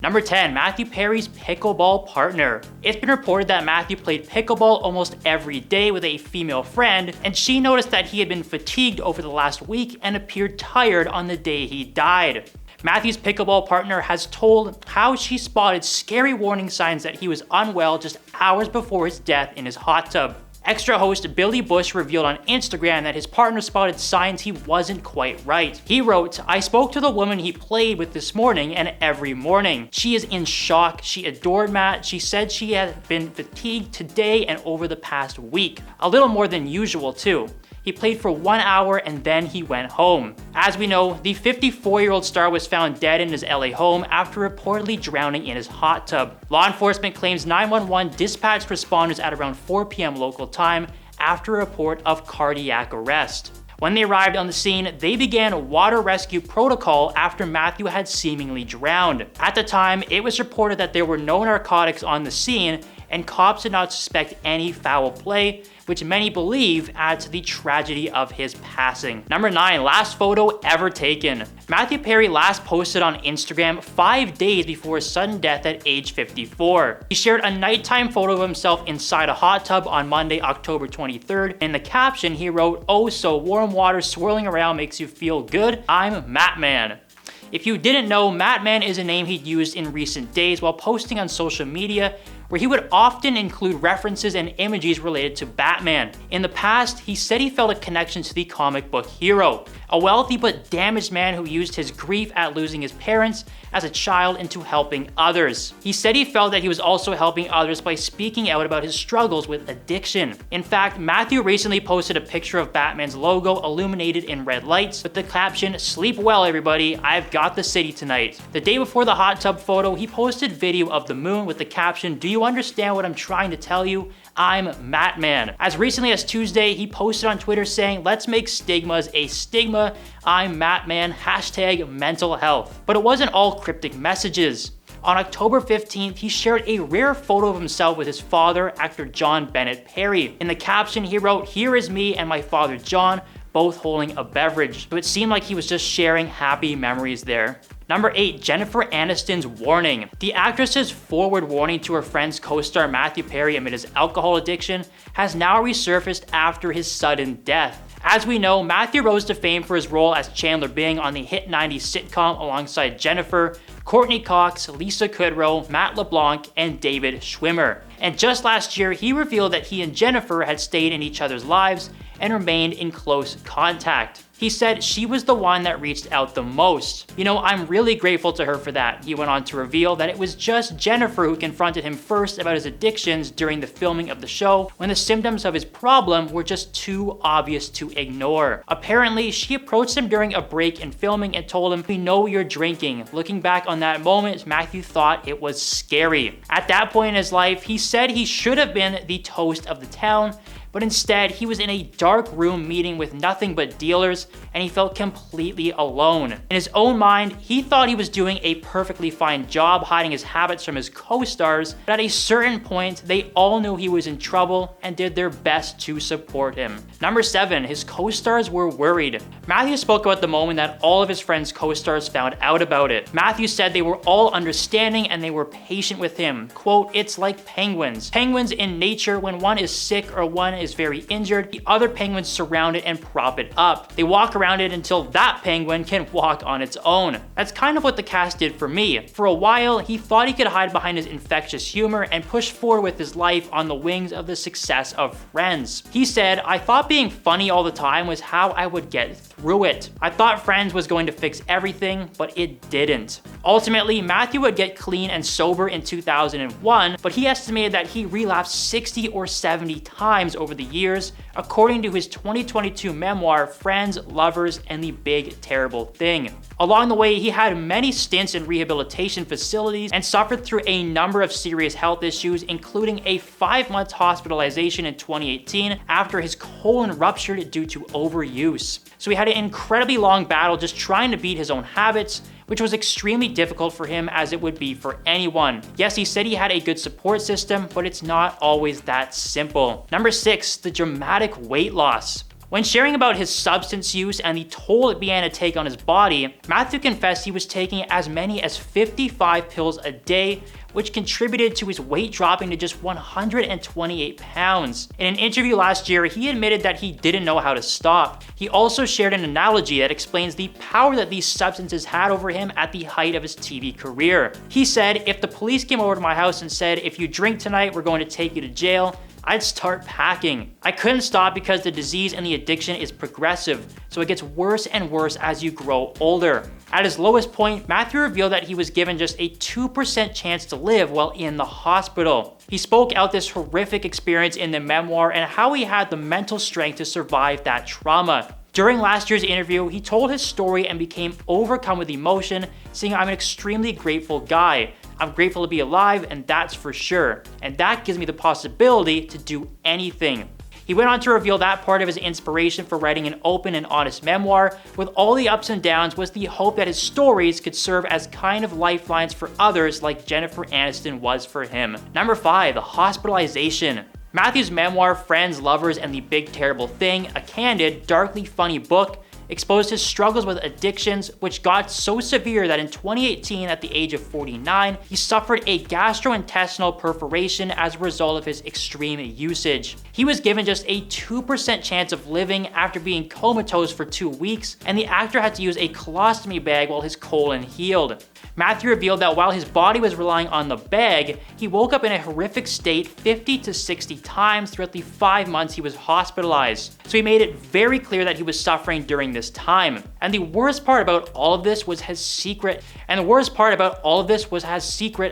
Number 10, Matthew Perry's pickleball partner. It's been reported that Matthew played pickleball almost every day with a female friend, and she noticed that he had been fatigued over the last week and appeared tired on the day he died. Matthew's pickleball partner has told how she spotted scary warning signs that he was unwell just hours before his death in his hot tub. Extra host Billy Bush revealed on Instagram that his partner spotted signs he wasn't quite right. He wrote, "I spoke to the woman he played with this morning and every morning. She is in shock. She adored Matt. She said she had been fatigued today and over the past week. A little more than usual too. He played for 1 hour and then he went home." As we know, the 54-year-old star was found dead in his LA home after reportedly drowning in his hot tub. Law enforcement claims 911 dispatched responders at around 4 p.m. local time after a report of cardiac arrest. When they arrived on the scene, they began water rescue protocol after Matthew had seemingly drowned. At the time, it was reported that there were no narcotics on the scene and cops did not suspect any foul play, which many believe adds to the tragedy of his passing. Number 9, last photo ever taken. Matthew Perry last posted on Instagram 5 days before his sudden death at age 54. He shared a nighttime photo of himself inside a hot tub on Monday, October 23rd. In the caption, he wrote, "Oh, so warm water swirling around makes you feel good? I'm Matt Man." If you didn't know, Matt Man is a name he'd used in recent days while posting on social media, where he would often include references and images related to Batman. In the past, he said he felt a connection to the comic book hero, a wealthy but damaged man who used his grief at losing his parents as a child into helping others. He said he felt that he was also helping others by speaking out about his struggles with addiction. In fact, Matthew recently posted a picture of Batman's logo illuminated in red lights with the caption, "Sleep well everybody, I've got the city tonight." The day before the hot tub photo, he posted video of the moon with the caption, "Do you understand what I'm trying to tell you? I'm Matt Man." As recently as Tuesday, he posted on Twitter saying, "Let's make stigmas a stigma. I'm Matt Man, hashtag mental health." But it wasn't all cryptic messages. On October 15th, he shared a rare photo of himself with his father, actor John Bennett Perry. In the caption, he wrote, "Here is me and my father John, both holding a beverage." So it seemed like he was just sharing happy memories there. Number 8, Jennifer Aniston's warning. The actress's forward warning to her friend's co-star Matthew Perry amid his alcohol addiction has now resurfaced after his sudden death. As we know, Matthew rose to fame for his role as Chandler Bing on the hit 90s sitcom alongside Jennifer, Courtney Cox, Lisa Kudrow, Matt LeBlanc, and David Schwimmer. And just last year, he revealed that he and Jennifer had stayed in each other's lives and remained in close contact. He said she was the one that reached out the most. "You know, I'm really grateful to her for that." He went on to reveal that it was just Jennifer who confronted him first about his addictions during the filming of the show, when the symptoms of his problem were just too obvious to ignore. Apparently, she approached him during a break in filming and told him, "We know you're drinking." Looking back on that moment, Matthew thought it was scary. At that point in his life, he said he should have been the toast of the town, but instead he was in a dark room meeting with nothing but dealers, and he felt completely alone. In his own mind, he thought he was doing a perfectly fine job hiding his habits from his co-stars, but at a certain point, they all knew he was in trouble and did their best to support him. Number 7, his co-stars were worried. Matthew spoke about the moment that all of his friends' co-stars found out about it. Matthew said they were all understanding and they were patient with him. Quote, "It's like penguins. Penguins in nature, when one is sick or one is very injured, the other penguins surround it and prop it up. They walk around it until that penguin can walk on its own." That's kind of what the cast did for me. For a while, he thought he could hide behind his infectious humor and push forward with his life on the wings of the success of Friends. He said, "I thought being funny all the time was how I would get through it. I thought Friends was going to fix everything, but it didn't." Ultimately, Matthew would get clean and sober in 2001, but he estimated that he relapsed 60 or 70 times over the years, according to his 2022 memoir, Friends, Lovers, and the Big Terrible Thing. Along the way, he had many stints in rehabilitation facilities and suffered through a number of serious health issues, including a 5-month hospitalization in 2018 after his colon ruptured due to overuse. So he had an incredibly long battle just trying to beat his own habits, which was extremely difficult for him, as it would be for anyone. Yes, he said he had a good support system, but it's not always that simple. Number 6, the dramatic weight loss. When sharing about his substance use and the toll it began to take on his body, Matthew confessed he was taking as many as 55 pills a day, which contributed to his weight dropping to just 128 pounds. In an interview last year, he admitted that he didn't know how to stop. He also shared an analogy that explains the power that these substances had over him at the height of his TV career. He said, "If the police came over to my house and said, 'If you drink tonight, we're going to take you to jail,' I'd start packing. I couldn't stop because the disease and the addiction is progressive, so it gets worse and worse as you grow older." At his lowest point, Matthew revealed that he was given just a 2% chance to live while in the hospital. He spoke out this horrific experience in the memoir and how he had the mental strength to survive that trauma. During last year's interview, he told his story and became overcome with emotion, saying, "I'm an extremely grateful guy. I'm grateful to be alive, and that's for sure. And that gives me the possibility to do anything." He went on to reveal that part of his inspiration for writing an open and honest memoir, with all the ups and downs, was the hope that his stories could serve as kind of lifelines for others like Jennifer Aniston was for him. Number 5, hospitalization. Matthew's memoir, Friends, Lovers, and the Big Terrible Thing, a candid, darkly funny book, exposed his struggles with addictions, which got so severe that in 2018, at the age of 49, he suffered a gastrointestinal perforation as a result of his extreme usage. He was given just a 2% chance of living after being comatose for 2 weeks, and the actor had to use a colostomy bag while his colon healed. Matthew revealed that while his body was relying on the bag, he woke up in a horrific state 50 to 60 times throughout the 5 months he was hospitalized. So he made it very clear that he was suffering during this time. And the worst part about all of this was his secret.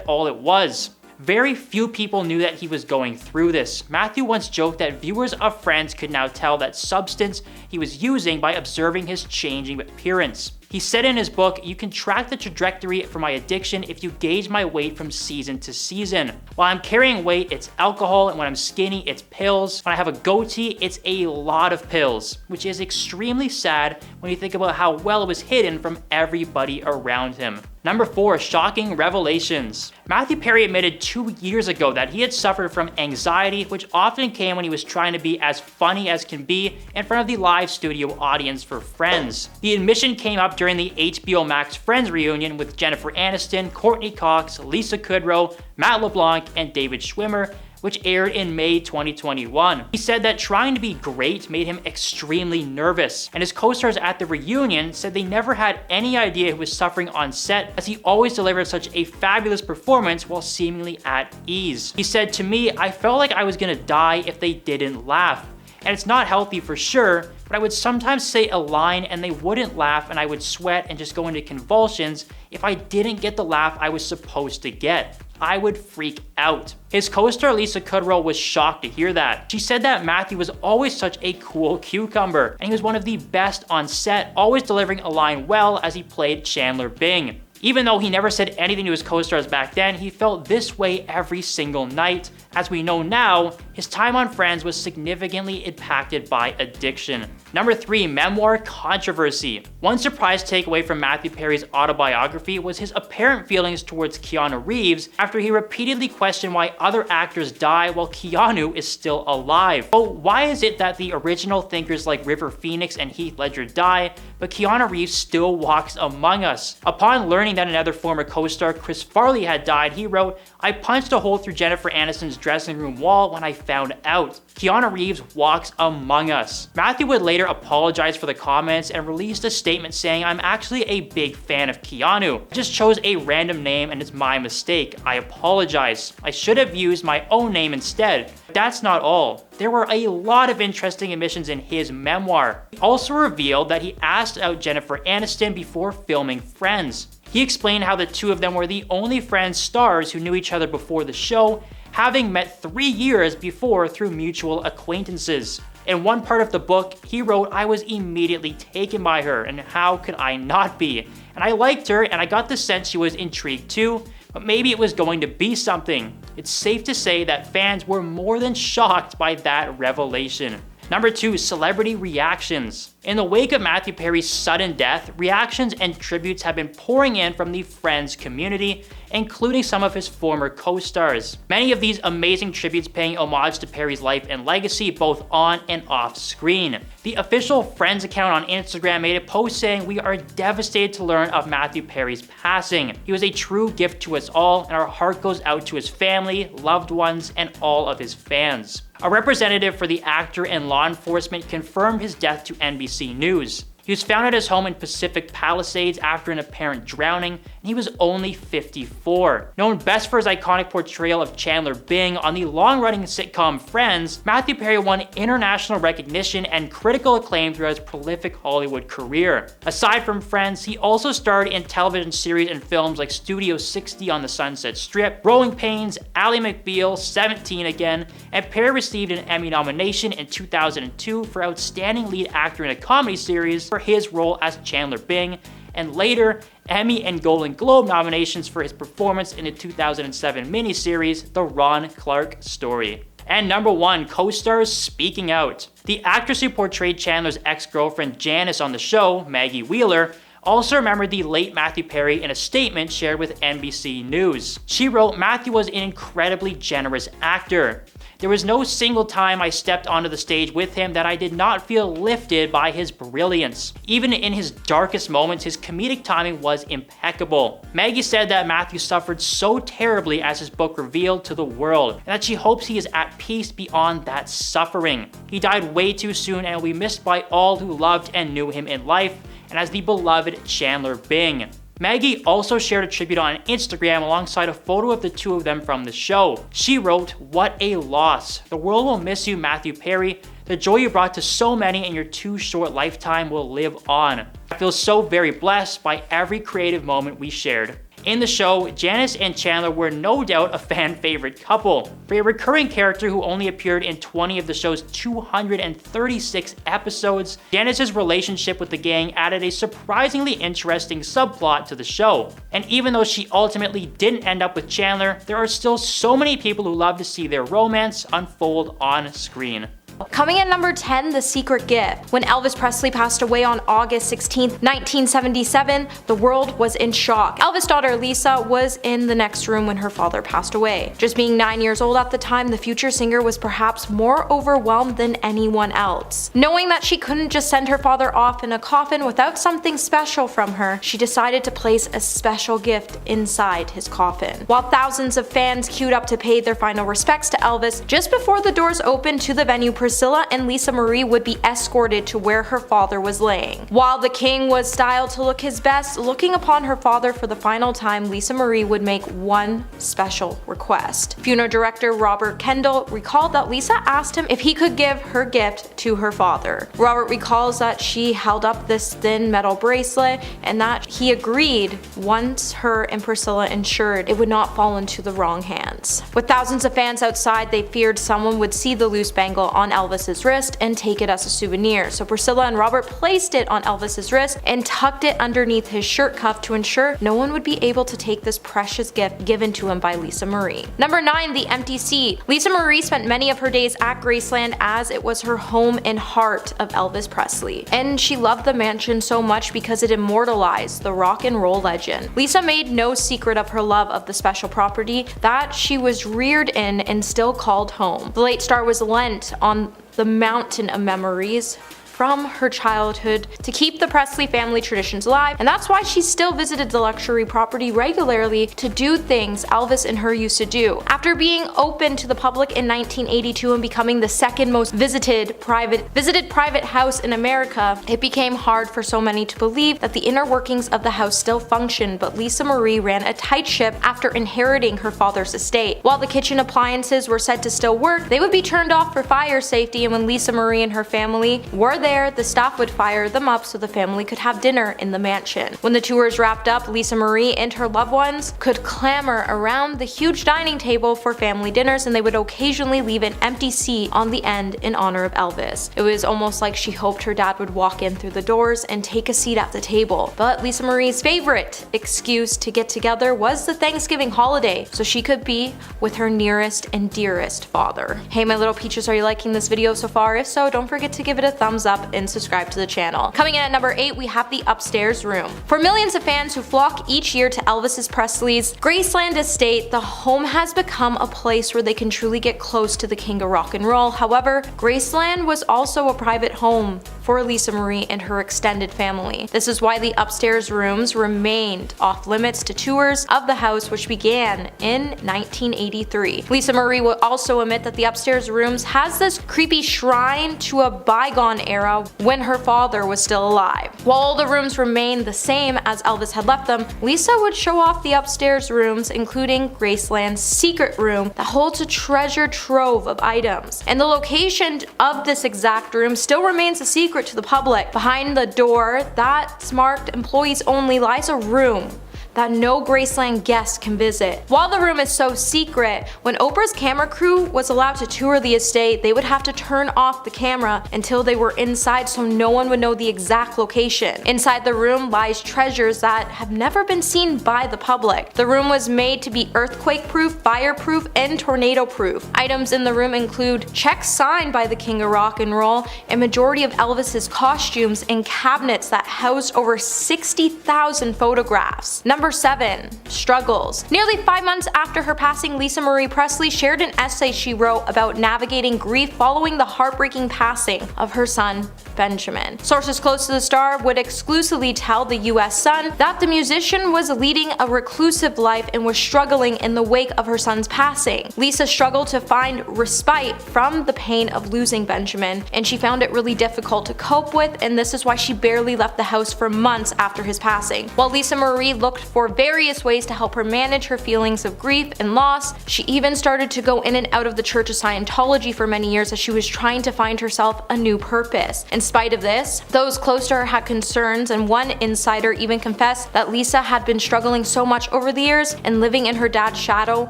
All it was. Very few people knew that he was going through this. Matthew once joked that viewers of Friends could now tell that substance he was using by observing his changing appearance. He said in his book, "You can track the trajectory for my addiction if you gauge my weight from season to season. While I'm carrying weight, it's alcohol, and when I'm skinny, it's pills. When I have a goatee, it's a lot of pills," which is extremely sad when you think about how well it was hidden from everybody around him. Number 4, shocking revelations. Matthew Perry admitted 2 years ago that he had suffered from anxiety, which often came when he was trying to be as funny as can be in front of the live studio audience for Friends. The admission came up during the HBO Max Friends reunion with Jennifer Aniston, Courtney Cox, Lisa Kudrow, Matt LeBlanc, and David Schwimmer, which aired in May 2021. He said that trying to be great made him extremely nervous, and his co-stars at the reunion said they never had any idea he was suffering on set, as he always delivered such a fabulous performance while seemingly at ease. He said, "To me, I felt like I was gonna die if they didn't laugh. And it's not healthy for sure, but I would sometimes say a line and they wouldn't laugh, and I would sweat and just go into convulsions if I didn't get the laugh I was supposed to get. I would freak out." His co-star Lisa Kudrow was shocked to hear that. She said that Matthew was always such a cool cucumber, and he was one of the best on set, always delivering a line well as he played Chandler Bing. Even though he never said anything to his co-stars back then, he felt this way every single night. As we know now, his time on Friends was significantly impacted by addiction. Number 3, memoir controversy. One surprise takeaway from Matthew Perry's autobiography was his apparent feelings towards Keanu Reeves after he repeatedly questioned why other actors die while Keanu is still alive. But why is it that the original thinkers like River Phoenix and Heath Ledger die, but Keanu Reeves still walks among us? Upon learning that another former co-star, Chris Farley, had died, he wrote, "I punched a hole through Jennifer Aniston's dressing room wall when I found out. Keanu Reeves walks among us." Matthew would later apologize for the comments and released a statement saying, "I'm actually a big fan of Keanu. I just chose a random name and it's my mistake. I apologize. I should have used my own name instead." But that's not all. There were a lot of interesting admissions in his memoir. He also revealed that he asked out Jennifer Aniston before filming Friends. He explained how the two of them were the only Friends stars who knew each other before the show, having met 3 years before through mutual acquaintances. In one part of the book, he wrote, "I was immediately taken by her, and how could I not be? And I liked her, and I got the sense she was intrigued too, but maybe it was going to be something." It's safe to say that fans were more than shocked by that revelation. Number 2. Celebrity reactions. In the wake of Matthew Perry's sudden death, reactions and tributes have been pouring in from the Friends community, including some of his former co-stars. Many of these amazing tributes paying homage to Perry's life and legacy both on and off screen. The official Friends account on Instagram made a post saying, "We are devastated to learn of Matthew Perry's passing. He was a true gift to us all, and our heart goes out to his family, loved ones, and all of his fans." A representative for the actor and law enforcement confirmed his death to NBC News. He was found at his home in Pacific Palisades after an apparent drowning, and he was only 54. Known best for his iconic portrayal of Chandler Bing on the long-running sitcom Friends, Matthew Perry won international recognition and critical acclaim throughout his prolific Hollywood career. Aside from Friends, he also starred in television series and films like Studio 60 on the Sunset Strip, Growing Pains, Ally McBeal, 17 Again, and Perry received an Emmy nomination in 2002 for Outstanding Lead Actor in a Comedy Series for his role as Chandler Bing, and later Emmy and Golden Globe nominations for his performance in the 2007 miniseries The Ron Clark Story. And number 1, co-stars speaking out. The actress who portrayed Chandler's ex-girlfriend Janice on the show, Maggie Wheeler, also remembered the late Matthew Perry in a statement shared with NBC News. She wrote, "Matthew was an incredibly generous actor. There was no single time I stepped onto the stage with him that I did not feel lifted by his brilliance. Even in his darkest moments, his comedic timing was impeccable." Maggie said that Matthew suffered so terribly as his book revealed to the world, and that she hopes he is at peace beyond that suffering. He died way too soon and will be missed by all who loved and knew him in life, and as the beloved Chandler Bing. Maggie also shared a tribute on Instagram alongside a photo of the two of them from the show. She wrote, "What a loss. The world will miss you, Matthew Perry. The joy you brought to so many in your too short lifetime will live on. I feel so very blessed by every creative moment we shared." In the show, Janice and Chandler were no doubt a fan favorite couple. For a recurring character who only appeared in 20 of the show's 236 episodes, Janice's relationship with the gang added a surprisingly interesting subplot to the show. And even though she ultimately didn't end up with Chandler, there are still so many people who love to see their romance unfold on screen. Coming at number 10, The Secret Gift. When Elvis Presley passed away on August 16, 1977, the world was in shock. Elvis' daughter Lisa was in the next room when her father passed away. Just being 9 years old at the time, the future singer was perhaps more overwhelmed than anyone else. Knowing that she couldn't just send her father off in a coffin without something special from her, she decided to place a special gift inside his coffin. While thousands of fans queued up to pay their final respects to Elvis, just before the doors opened to the venue, Priscilla and Lisa Marie would be escorted to where her father was laying. While the king was styled to look his best, looking upon her father for the final time, Lisa Marie would make one special request. Funeral director Robert Kendall recalled that Lisa asked him if he could give her gift to her father. Robert recalls that she held up this thin metal bracelet and that he agreed once her and Priscilla ensured it would not fall into the wrong hands. With thousands of fans outside, they feared someone would see the loose bangle on Elvis's wrist and take it as a souvenir, so Priscilla and Robert placed it on Elvis's wrist and tucked it underneath his shirt cuff to ensure no one would be able to take this precious gift given to him by Lisa Marie. Number 9, The Empty Seat. Lisa Marie spent many of her days at Graceland as it was her home and heart of Elvis Presley, and she loved the mansion so much because it immortalized the rock and roll legend. Lisa made no secret of her love of the special property that she was reared in and still called home. The late star was lent on the mountain of memories from her childhood to keep the Presley family traditions alive, and that's why she still visited the luxury property regularly to do things Elvis and her used to do. After being open to the public in 1982 and becoming the second most visited private house in America, it became hard for so many to believe that the inner workings of the house still functioned, but Lisa Marie ran a tight ship after inheriting her father's estate. While the kitchen appliances were said to still work, they would be turned off for fire safety, and when Lisa Marie and her family were there, there, the staff would fire them up so the family could have dinner in the mansion. When the tours wrapped up, Lisa Marie and her loved ones could clamor around the huge dining table for family dinners, and they would occasionally leave an empty seat on the end in honor of Elvis. It was almost like she hoped her dad would walk in through the doors and take a seat at the table. But Lisa Marie's favorite excuse to get together was the Thanksgiving holiday, so she could be with her nearest and dearest father. Hey my little peaches, are you liking this video so far? If so, don't forget to give it a thumbs up and subscribe to the channel. Coming in at number 8, we have the upstairs room. For millions of fans who flock each year to Elvis Presley's Graceland estate, the home has become a place where they can truly get close to the king of rock and roll. However, Graceland was also a private home for Lisa Marie and her extended family. This is why the upstairs rooms remained off limits to tours of the house, which began in 1983. Lisa Marie will also admit that the upstairs rooms has this creepy shrine to a bygone era when her father was still alive. While all the rooms remained the same as Elvis had left them, Lisa would show off the upstairs rooms, including Graceland's secret room that holds a treasure trove of items. And the location of this exact room still remains a secret to the public. Behind the door that's marked employees only lies a room that no Graceland guest can visit. While the room is so secret, when Oprah's camera crew was allowed to tour the estate, they would have to turn off the camera until they were inside so no one would know the exact location. Inside the room lies treasures that have never been seen by the public. The room was made to be earthquake-proof, fire-proof, and tornado-proof. Items in the room include checks signed by the king of rock and roll, a majority of Elvis's costumes, and cabinets that housed over 60,000 photographs. Number 7. Struggles. Nearly 5 months after her passing, Lisa Marie Presley shared an essay she wrote about navigating grief following the heartbreaking passing of her son, Benjamin. Sources close to the star would exclusively tell the US Sun that the musician was leading a reclusive life and was struggling in the wake of her son's passing. Lisa struggled to find respite from the pain of losing Benjamin, and she found it really difficult to cope with, and this is why she barely left the house for months after his passing. While Lisa Marie looked for various ways to help her manage her feelings of grief and loss, she even started to go in and out of the Church of Scientology for many years as she was trying to find herself a new purpose. In spite of this, those close to her had concerns, and one insider even confessed that Lisa had been struggling so much over the years and living in her dad's shadow.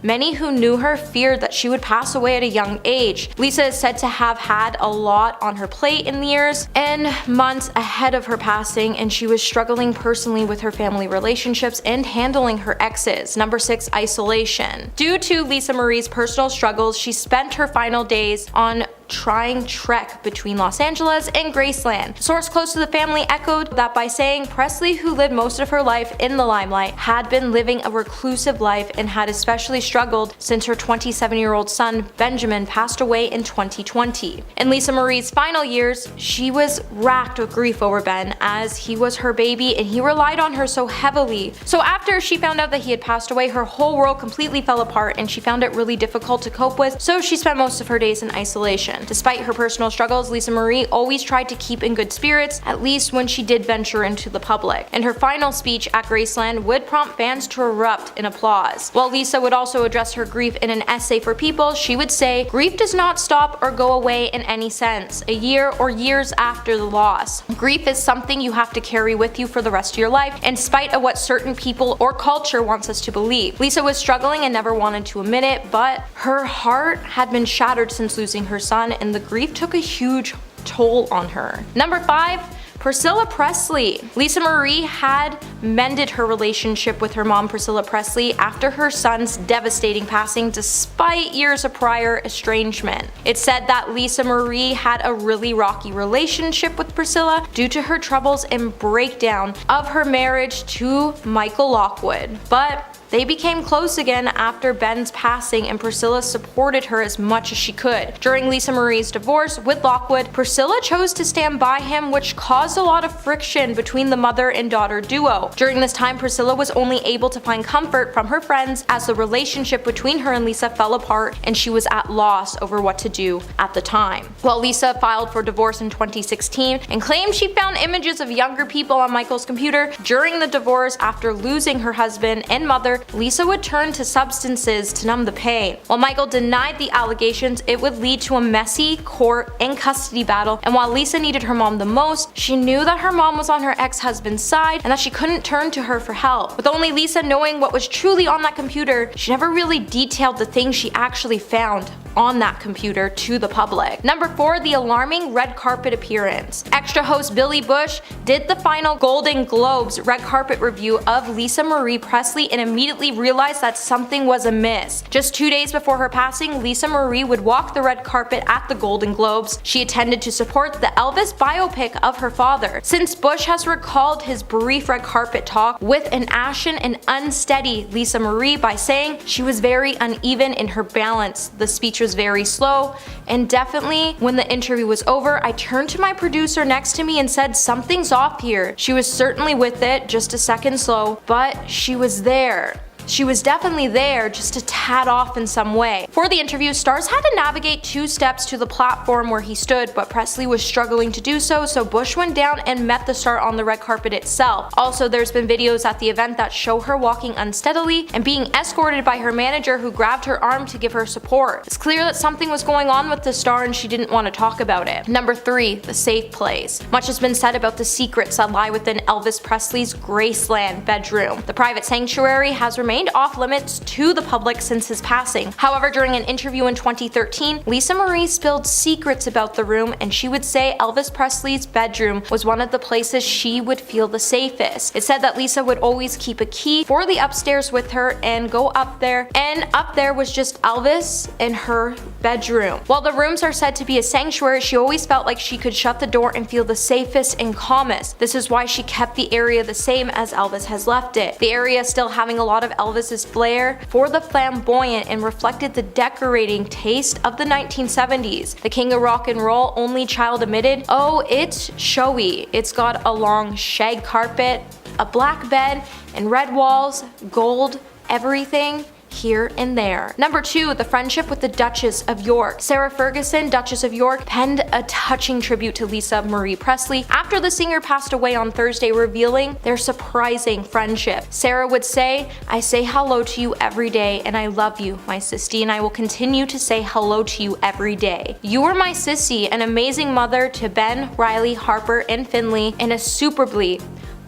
Many who knew her feared that she would pass away at a young age. Lisa is said to have had a lot on her plate in the years and months ahead of her passing, and she was struggling personally with her family relationships and handling her exes. Number 6. Isolation. Due to Lisa Marie's personal struggles, she spent her final days on trying trek between Los Angeles and Graceland. A source close to the family echoed that by saying Presley, who lived most of her life in the limelight, had been living a reclusive life and had especially struggled since her 27-year-old son Benjamin passed away in 2020. In Lisa Marie's final years, she was racked with grief over Ben, as he was her baby and he relied on her so heavily. So after she found out that he had passed away, her whole world completely fell apart and she found it really difficult to cope with, so she spent most of her days in isolation. Despite her personal struggles, Lisa Marie always tried to keep in good spirits, at least when she did venture into the public. And her final speech at Graceland would prompt fans to erupt in applause. While Lisa would also address her grief in an essay for People, she would say, "Grief does not stop or go away in any sense, a year or years after the loss. Grief is something you have to carry with you for the rest of your life, in spite of what certain people or culture wants us to believe." Lisa was struggling and never wanted to admit it, but her heart had been shattered since losing her son, and the grief took a huge toll on her. Number 5. Priscilla Presley. Lisa Marie had mended her relationship with her mom Priscilla Presley after her son's devastating passing, despite years of prior estrangement. It's said that Lisa Marie had a really rocky relationship with Priscilla due to her troubles and breakdown of her marriage to Michael Lockwood, but they became close again after Ben's passing, and Priscilla supported her as much as she could. During Lisa Marie's divorce with Lockwood, Priscilla chose to stand by him, which caused a lot of friction between the mother and daughter duo. During this time, Priscilla was only able to find comfort from her friends as the relationship between her and Lisa fell apart and she was at loss over what to do at the time. While Lisa filed for divorce in 2016 and claimed she found images of younger people on Michael's computer during the divorce after losing her husband and mother, Lisa would turn to substances to numb the pain. While Michael denied the allegations, it would lead to a messy court and custody battle, and while Lisa needed her mom the most, she knew that her mom was on her ex-husband's side and that she couldn't turn to her for help. With only Lisa knowing what was truly on that computer, she never really detailed the things she actually found on that computer to the public. Number 4, the alarming red carpet appearance. Extra host Billy Bush did the final Golden Globes red carpet review of Lisa Marie Presley and immediately realized that something was amiss. Just 2 days before her passing, Lisa Marie would walk the red carpet at the Golden Globes. She attended to support the Elvis biopic of her father. Since Bush has recalled his brief red carpet talk with an ashen and unsteady Lisa Marie by saying she was very uneven in her balance. The speech was very slow, and definitely when the interview was over, I turned to my producer next to me and said, "Something's off here." She was certainly with it, just a second slow, but she was there. She was definitely there, just a tad off in some way. For the interview, stars had to navigate 2 steps to the platform where he stood, but Presley was struggling to do so, so Bush went down and met the star on the red carpet itself. Also, there's been videos at the event that show her walking unsteadily and being escorted by her manager, who grabbed her arm to give her support. It's clear that something was going on with the star and she didn't want to talk about it. Number 3, the safe place. Much has been said about the secrets that lie within Elvis Presley's Graceland bedroom. The private sanctuary has remained off limits to the public since his passing. However, during an interview in 2013, Lisa Marie spilled secrets about the room, and she would say Elvis Presley's bedroom was one of the places she would feel the safest. It said that Lisa would always keep a key for the upstairs with her and go up there, and up there was just Elvis and her bedroom. While the rooms are said to be a sanctuary, she always felt like she could shut the door and feel the safest and calmest. This is why she kept the area the same as Elvis has left it. The area still having a lot of Elvis's flair for the flamboyant and reflected the decorating taste of the 1970s. The king of rock and roll, only child admitted, oh, it's showy. It's got a long shag carpet, a black bed, and red walls, gold, everything here and there. Number 2, the friendship with the Duchess of York. Sarah Ferguson, Duchess of York, penned a touching tribute to Lisa Marie Presley after the singer passed away on Thursday, revealing their surprising friendship. Sarah would say, "I say hello to you every day and I love you, my sissy, and I will continue to say hello to you every day. You were my sissy, an amazing mother to Ben, Riley, Harper, and Finley, and a superbly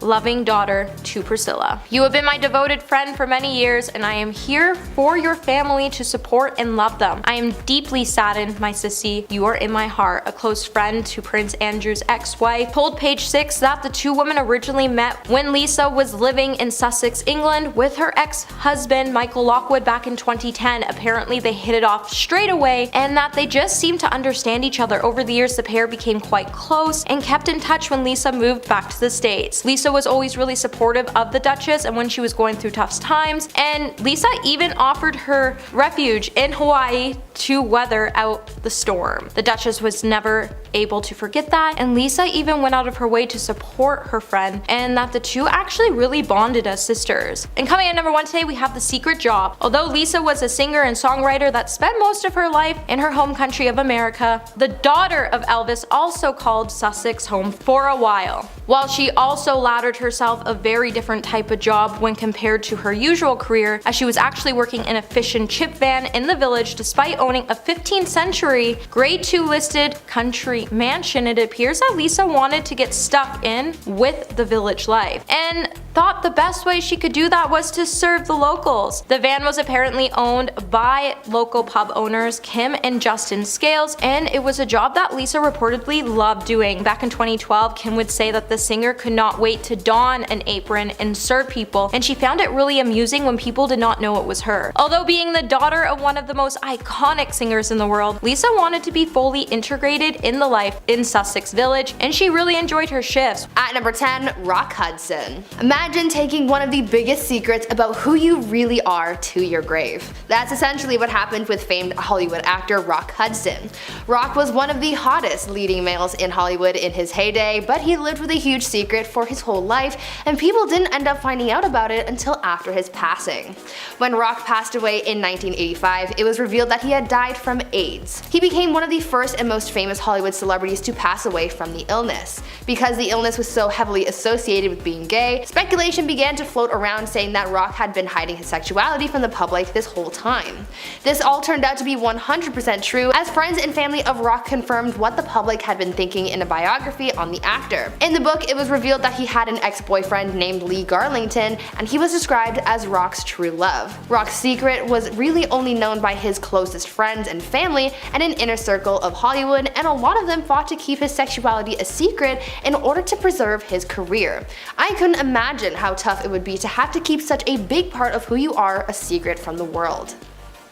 loving daughter to Priscilla. You have been my devoted friend for many years, and I am here for your family to support and love them. I am deeply saddened, my sissy. You are in my heart." A close friend to Prince Andrew's ex-wife told Page 6 that the two women originally met when Lisa was living in Sussex, England with her ex-husband Michael Lockwood back in 2010. Apparently they hit it off straight away and that they just seemed to understand each other. Over the years, the pair became quite close and kept in touch when Lisa moved back to the States. Lisa was always really supportive of the Duchess and when she was going through tough times, and Lisa even offered her refuge in Hawaii to weather out the storm. The Duchess was never able to forget that, and Lisa even went out of her way to support her friend, and that the two actually really bonded as sisters. And coming at number 1 today, we have The Secret Job. Although Lisa was a singer and songwriter that spent most of her life in her home country of America, the daughter of Elvis also called Sussex home for a while. While she also laddered herself a very different type of job when compared to her usual career, as she was actually working in a fish and chip van in the village despite owning a 15th century grade 2 listed country mansion. It appears that Lisa wanted to get stuck in with the village life and thought the best way she could do that was to serve the locals. The van was apparently owned by local pub owners Kim and Justin Scales, and it was a job that Lisa reportedly loved doing. Back in 2012, Kim would say that the singer could not wait to don an apron and serve people, and she found it really amusing when people did not know it was her. Although being the daughter of one of the most iconic singers in the world, Lisa wanted to be fully integrated in the life in Sussex Village, and she really enjoyed her shifts. At number 10, Rock Hudson. Imagine taking one of the biggest secrets about who you really are to your grave. That's essentially what happened with famed Hollywood actor Rock Hudson. Rock was one of the hottest leading males in Hollywood in his heyday, but he lived with a huge secret for his whole life, and people didn't end up finding out about it until after his passing. When Rock passed away in 1985, it was revealed that he had died from AIDS. He became one of the first and most famous Hollywood celebrities to pass away from the illness. Because the illness was so heavily associated with being gay, speculation Speculation began to float around saying that Rock had been hiding his sexuality from the public this whole time. This all turned out to be 100% true, as friends and family of Rock confirmed what the public had been thinking in a biography on the actor. In the book, it was revealed that he had an ex-boyfriend named Lee Garlington, and he was described as Rock's true love. Rock's secret was really only known by his closest friends and family and an inner circle of Hollywood, and a lot of them fought to keep his sexuality a secret in order to preserve his career. I couldn't imagine how tough it would be to have to keep such a big part of who you are a secret from the world.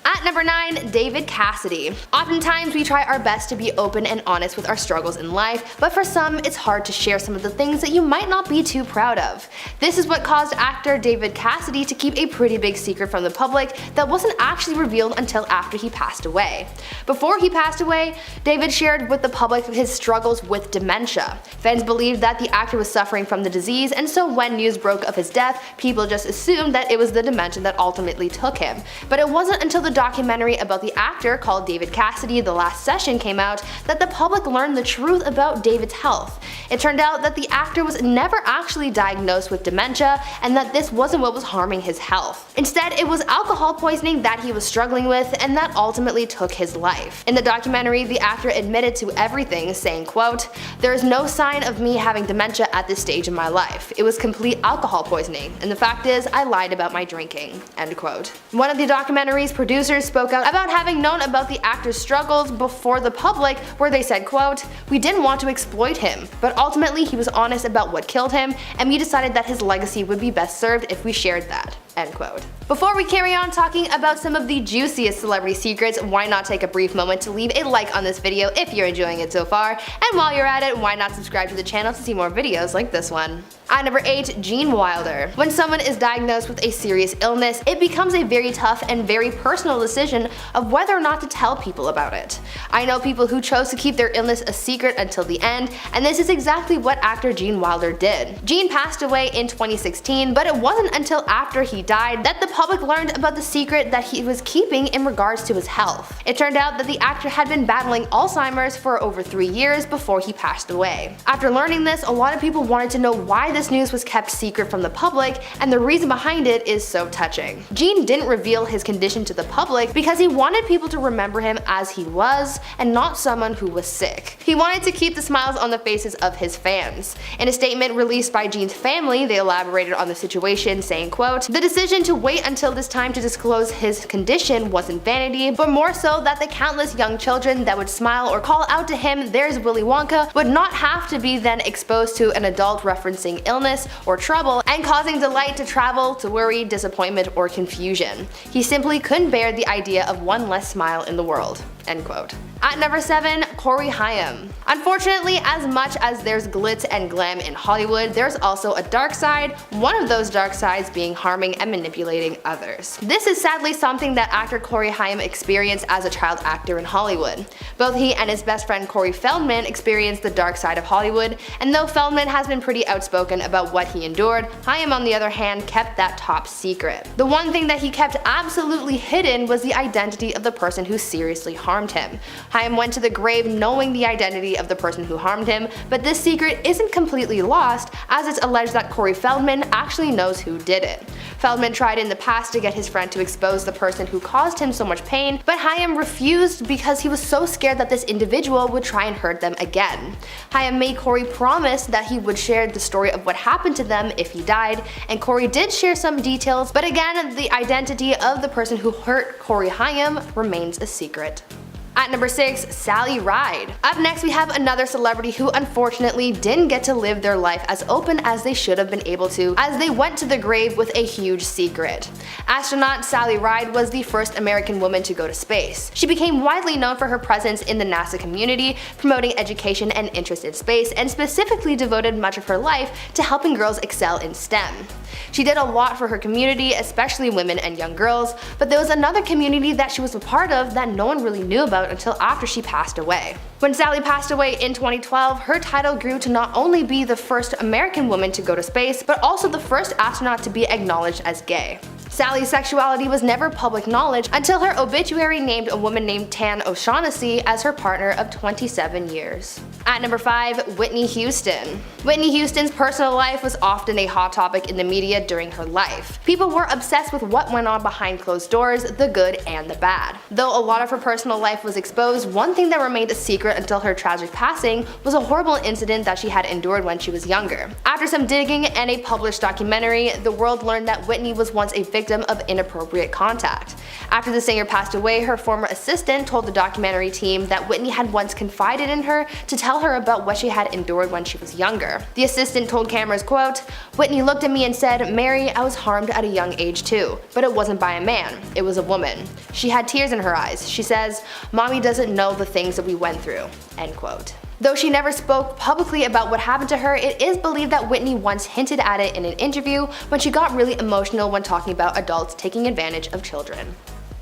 At number 9, David Cassidy. Oftentimes we try our best to be open and honest with our struggles in life, but for some it's hard to share some of the things that you might not be too proud of. This is what caused actor David Cassidy to keep a pretty big secret from the public that wasn't actually revealed until after he passed away. Before he passed away, David shared with the public his struggles with dementia. Fans believed that the actor was suffering from the disease, and so when news broke of his death, people just assumed that it was the dementia that ultimately took him. But it wasn't until the documentary about the actor called David Cassidy, The Last Session, came out that the public learned the truth about David's health. It turned out that the actor was never actually diagnosed with dementia, and that this wasn't what was harming his health. Instead, it was alcohol poisoning that he was struggling with, and that ultimately took his life. In the documentary, the actor admitted to everything, saying, quote, "There is no sign of me having dementia at this stage in my life. It was complete alcohol poisoning, and the fact is, I lied about my drinking." End quote. One of the documentary's producers spoke out about having known about the actor's struggles before the public, where they said, quote, "We didn't want to exploit him, but ultimately he was honest about what killed him, and we decided that his legacy would be best served if we shared that." End quote. Before we carry on talking about some of the juiciest celebrity secrets, why not take a brief moment to leave a like on this video if you're enjoying it so far, and while you're at it, why not subscribe to the channel to see more videos like this one. At number 8, Gene Wilder. When someone is diagnosed with a serious illness, it becomes a very tough and very personal decision of whether or not to tell people about it. I know people who chose to keep their illness a secret until the end, and this is exactly what actor Gene Wilder did. Gene passed away in 2016, but it wasn't until after he died that the public learned about the secret that he was keeping in regards to his health. It turned out that the actor had been battling Alzheimer's for over 3 years before he passed away. After learning this, a lot of people wanted to know why this news was kept secret from the public, and the reason behind it is so touching. Gene didn't reveal his condition to the public because he wanted people to remember him as he was, and not someone who was sick. He wanted to keep the smiles on the faces of his fans. In a statement released by Gene's family, they elaborated on the situation, saying, quote, "The decision to wait until this time to disclose his condition wasn't vanity, but more so that the countless young children that would smile or call out to him, 'There's Willy Wonka,' would not have to be then exposed to an adult referencing illness or trouble and causing delight to travel to worry, disappointment, or confusion. He simply couldn't bear the idea of one less smile in the world." End quote. At number 7, Corey Haim. Unfortunately, as much as there's glitz and glam in Hollywood, there's also a dark side, one of those dark sides being harming and manipulating others. This is sadly something that actor Corey Haim experienced as a child actor in Hollywood. Both he and his best friend Corey Feldman experienced the dark side of Hollywood, and though Feldman has been pretty outspoken about what he endured, Haim on the other hand kept that top secret. The one thing that he kept absolutely hidden was the identity of the person who seriously harmed him. Haim went to the grave knowing the identity of the person who harmed him, but this secret isn't completely lost, as it's alleged that Corey Feldman actually knows who did it. Feldman tried in the past to get his friend to expose the person who caused him so much pain, but Haim refused because he was so scared that this individual would try and hurt them again. Haim made Corey promise that he would share the story of what happened to them if he died, and Corey did share some details, but again, the identity of the person who hurt Corey Haim remains a secret. At number 6, Sally Ride. Up next we have another celebrity who unfortunately didn't get to live their life as open as they should have been able to, as they went to the grave with a huge secret. Astronaut Sally Ride was the first American woman to go to space. She became widely known for her presence in the NASA community, promoting education and interest in space, and specifically devoted much of her life to helping girls excel in STEM. She did a lot for her community, especially women and young girls, but there was another community that she was a part of that no one really knew about until after she passed away. When Sally passed away in 2012, her title grew to not only be the first American woman to go to space, but also the first astronaut to be acknowledged as gay. Sally's sexuality was never public knowledge until her obituary named a woman named Tan O'Shaughnessy as her partner of 27 years. At number 5, Whitney Houston. Whitney Houston's personal life was often a hot topic in the media during her life. People were obsessed with what went on behind closed doors, the good and the bad. Though a lot of her personal life was exposed, one thing that remained a secret until her tragic passing was a horrible incident that she had endured when she was younger. After some digging and a published documentary, the world learned that Whitney was once a victim of inappropriate contact. After the singer passed away, her former assistant told the documentary team that Whitney had once confided in her to tell her about what she had endured when she was younger. The assistant told cameras, quote, "Whitney looked at me and said, 'Mary, I was harmed at a young age too, but it wasn't by a man, it was a woman. She had tears in her eyes. She says, Mommy doesn't know the things that we went through.'" End quote. Though she never spoke publicly about what happened to her, it is believed that Whitney once hinted at it in an interview when she got really emotional when talking about adults taking advantage of children.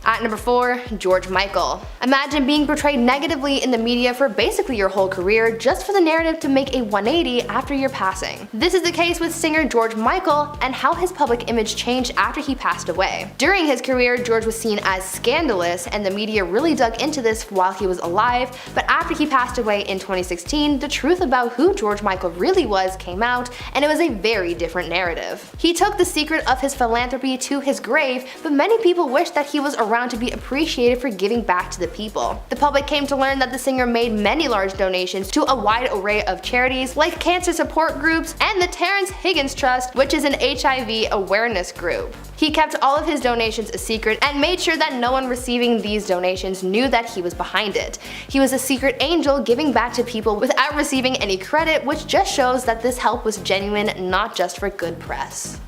At number 4, George Michael. Imagine being portrayed negatively in the media for basically your whole career just for the narrative to make a 180 after your passing. This is the case with singer George Michael and how his public image changed after he passed away. During his career, George was seen as scandalous and the media really dug into this while he was alive, but after he passed away in 2016, the truth about who George Michael really was came out, and it was a very different narrative. He took the secret of his philanthropy to his grave, but many people wish that he was around to be appreciated for giving back to the people. The public came to learn that the singer made many large donations to a wide array of charities like cancer support groups and the Terrence Higgins Trust, which is an HIV awareness group. He kept all of his donations a secret and made sure that no one receiving these donations knew that he was behind it. He was a secret angel giving back to people without receiving any credit, which just shows that this help was genuine, not just for good press.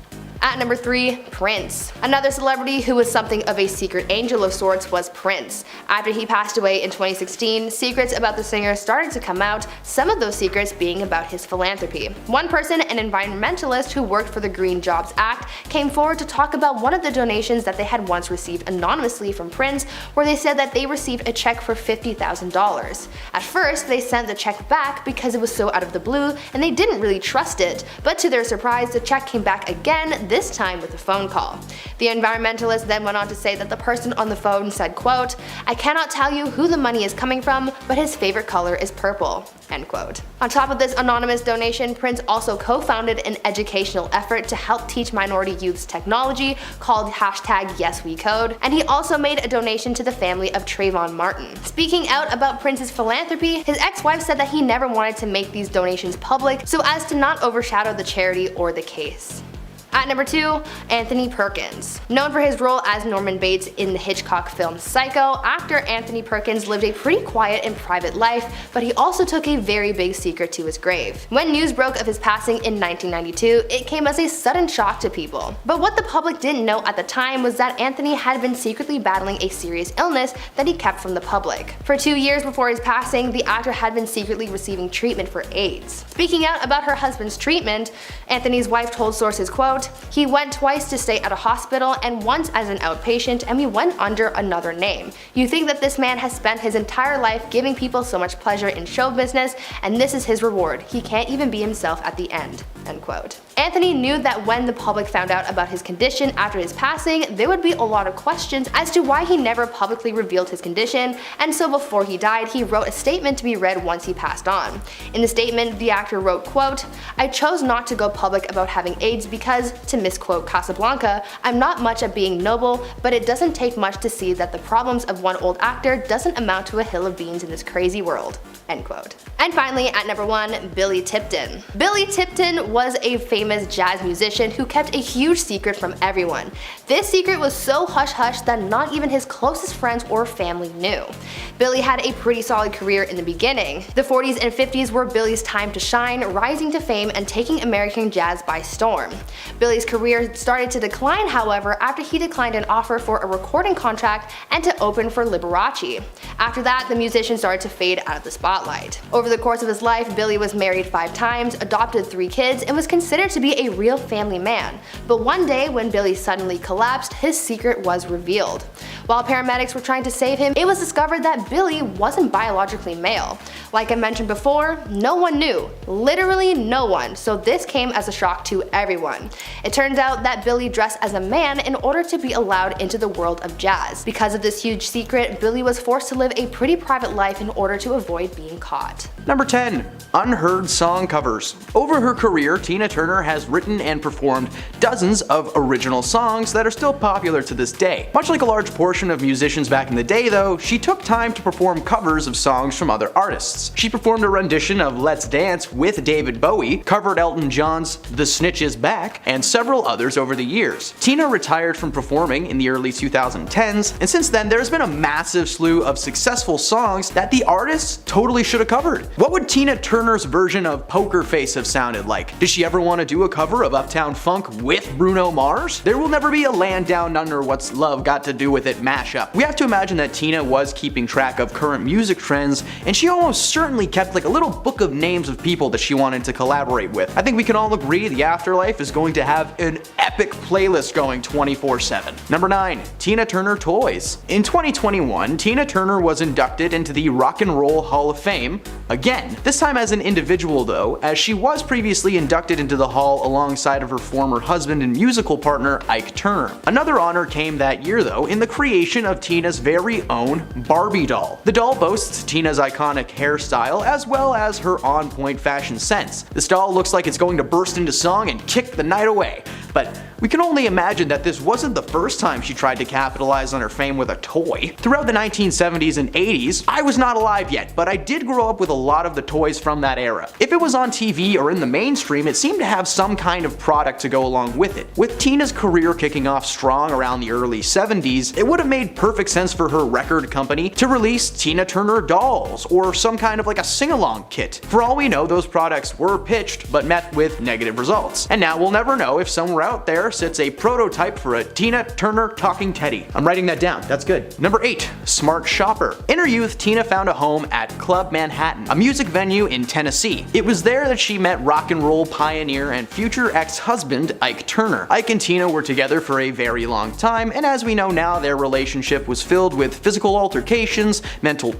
At number 3, Prince. Another celebrity who was something of a secret angel of sorts was Prince. After he passed away in 2016, secrets about the singer started to come out, some of those secrets being about his philanthropy. One person, an environmentalist who worked for the Green Jobs Act, came forward to talk about one of the donations that they had once received anonymously from Prince, where they said that they received a check for $50,000. At first, they sent the check back because it was so out of the blue and they didn't really trust it, but to their surprise, the check came back again, this time with a phone call. The environmentalist then went on to say that the person on the phone said, quote, "I cannot tell you who the money is coming from, but his favorite color is purple." End quote. On top of this anonymous donation, Prince also co-founded an educational effort to help teach minority youths technology called #YesWeCode, and he also made a donation to the family of Trayvon Martin. Speaking out about Prince's philanthropy, his ex-wife said that he never wanted to make these donations public so as to not overshadow the charity or the case. At number 2, Anthony Perkins. Known for his role as Norman Bates in the Hitchcock film Psycho, actor Anthony Perkins lived a pretty quiet and private life, but he also took a very big secret to his grave. When news broke of his passing in 1992, it came as a sudden shock to people. But what the public didn't know at the time was that Anthony had been secretly battling a serious illness that he kept from the public. For 2 years before his passing, the actor had been secretly receiving treatment for AIDS. Speaking out about her husband's treatment, Anthony's wife told sources, quote, "He went twice to stay at a hospital and once as an outpatient, and we went under another name. You think that this man has spent his entire life giving people so much pleasure in show business, and this is his reward. He can't even be himself at the end." End quote. Anthony knew that when the public found out about his condition after his passing, there would be a lot of questions as to why he never publicly revealed his condition, and so before he died, he wrote a statement to be read once he passed on. In the statement, the actor wrote, quote, "I chose not to go public about having AIDS because, to misquote Casablanca, I'm not much at being noble, but it doesn't take much to see that the problems of one old actor doesn't amount to a hill of beans in this crazy world." End quote. And finally, at number 1, Billy Tipton. Billy Tipton was a famous jazz musician who kept a huge secret from everyone. This secret was so hush-hush that not even his closest friends or family knew. Billy had a pretty solid career in the beginning. The 40s and 50s were Billy's time to shine, rising to fame and taking American jazz by storm. Billy's career started to decline, however, after he declined an offer for a recording contract and to open for Liberace. After that, the musician started to fade out of the spotlight. Over the course of his life, Billy was married 5 times, adopted 3 kids, and was considered to be a real family man. But one day, when Billy suddenly collapsed, his secret was revealed. While paramedics were trying to save him, it was discovered that Billy wasn't biologically male. Like I mentioned before, no one knew. Literally no one, so this came as a shock to everyone. It turns out that Billy dressed as a man in order to be allowed into the world of jazz. Because of this huge secret, Billy was forced to live a pretty private life in order to avoid being caught. Number 10. Unheard song covers. Over her career, Tina Turner has written and performed dozens of original songs that are still popular to this day. Much like a large portion of musicians back in the day though, she took time to perform covers of songs from other artists. She performed a rendition of Let's Dance with David Bowie, covered Elton John's The Snitch Is Back, and several others over the years. Tina retired from performing in the early 2010s, and since then there's been a massive slew of successful songs that the artists totally should have covered. What would Tina Turner's version of Poker Face have sounded like? Did she ever want to do a cover of Uptown Funk with Bruno Mars? There will never be a Land Down Under What's Love Got to Do With It mashup. We have to imagine that Tina was keeping track of current music trends, and she almost certainly kept like a little book of names of people that she wanted to collaborate with. I think we can all agree the afterlife is going to have an epic playlist going 24/7. Number 9. Tina Turner toys. In 2021, Tina Turner was inducted into the Rock and Roll Hall of Fame again, this time as an individual though, as she was previously inducted into the hall alongside of her former husband and musical partner Ike Turner. Another honor came that year though in the creation of Tina's very own Barbie doll. The doll boasts Tina's iconic hairstyle as well as her on-point fashion sense. This doll looks like it's going to burst into song and kick the night away, but we can only imagine that this wasn't the first time she tried to capitalize on her fame with a toy. Throughout the 1970s and 80s, I was not alive yet, but I did grow up with a lot of the toys from that era. If it was on TV or in the mainstream, it seemed to have some kind of product to go along with it. With Tina's career kicking off strong around the early 70s, it would have made perfect sense for her record company to release Tina Turner dolls or some kind of like a sing-along kit. For all we know, those products were pitched but met with negative results. And now we'll never know if somewhere out there sits a prototype for a Tina Turner talking teddy. I'm writing that down, that's good. Number 8. Smart shopper. In her youth, Tina found a home at Club Manhattan, a music venue in Tennessee. It was there that she met rock and roll pioneer and future ex-husband Ike Turner. Ike and Tina were together for a very long time, and as we know now, their relationship was filled with physical altercations, mental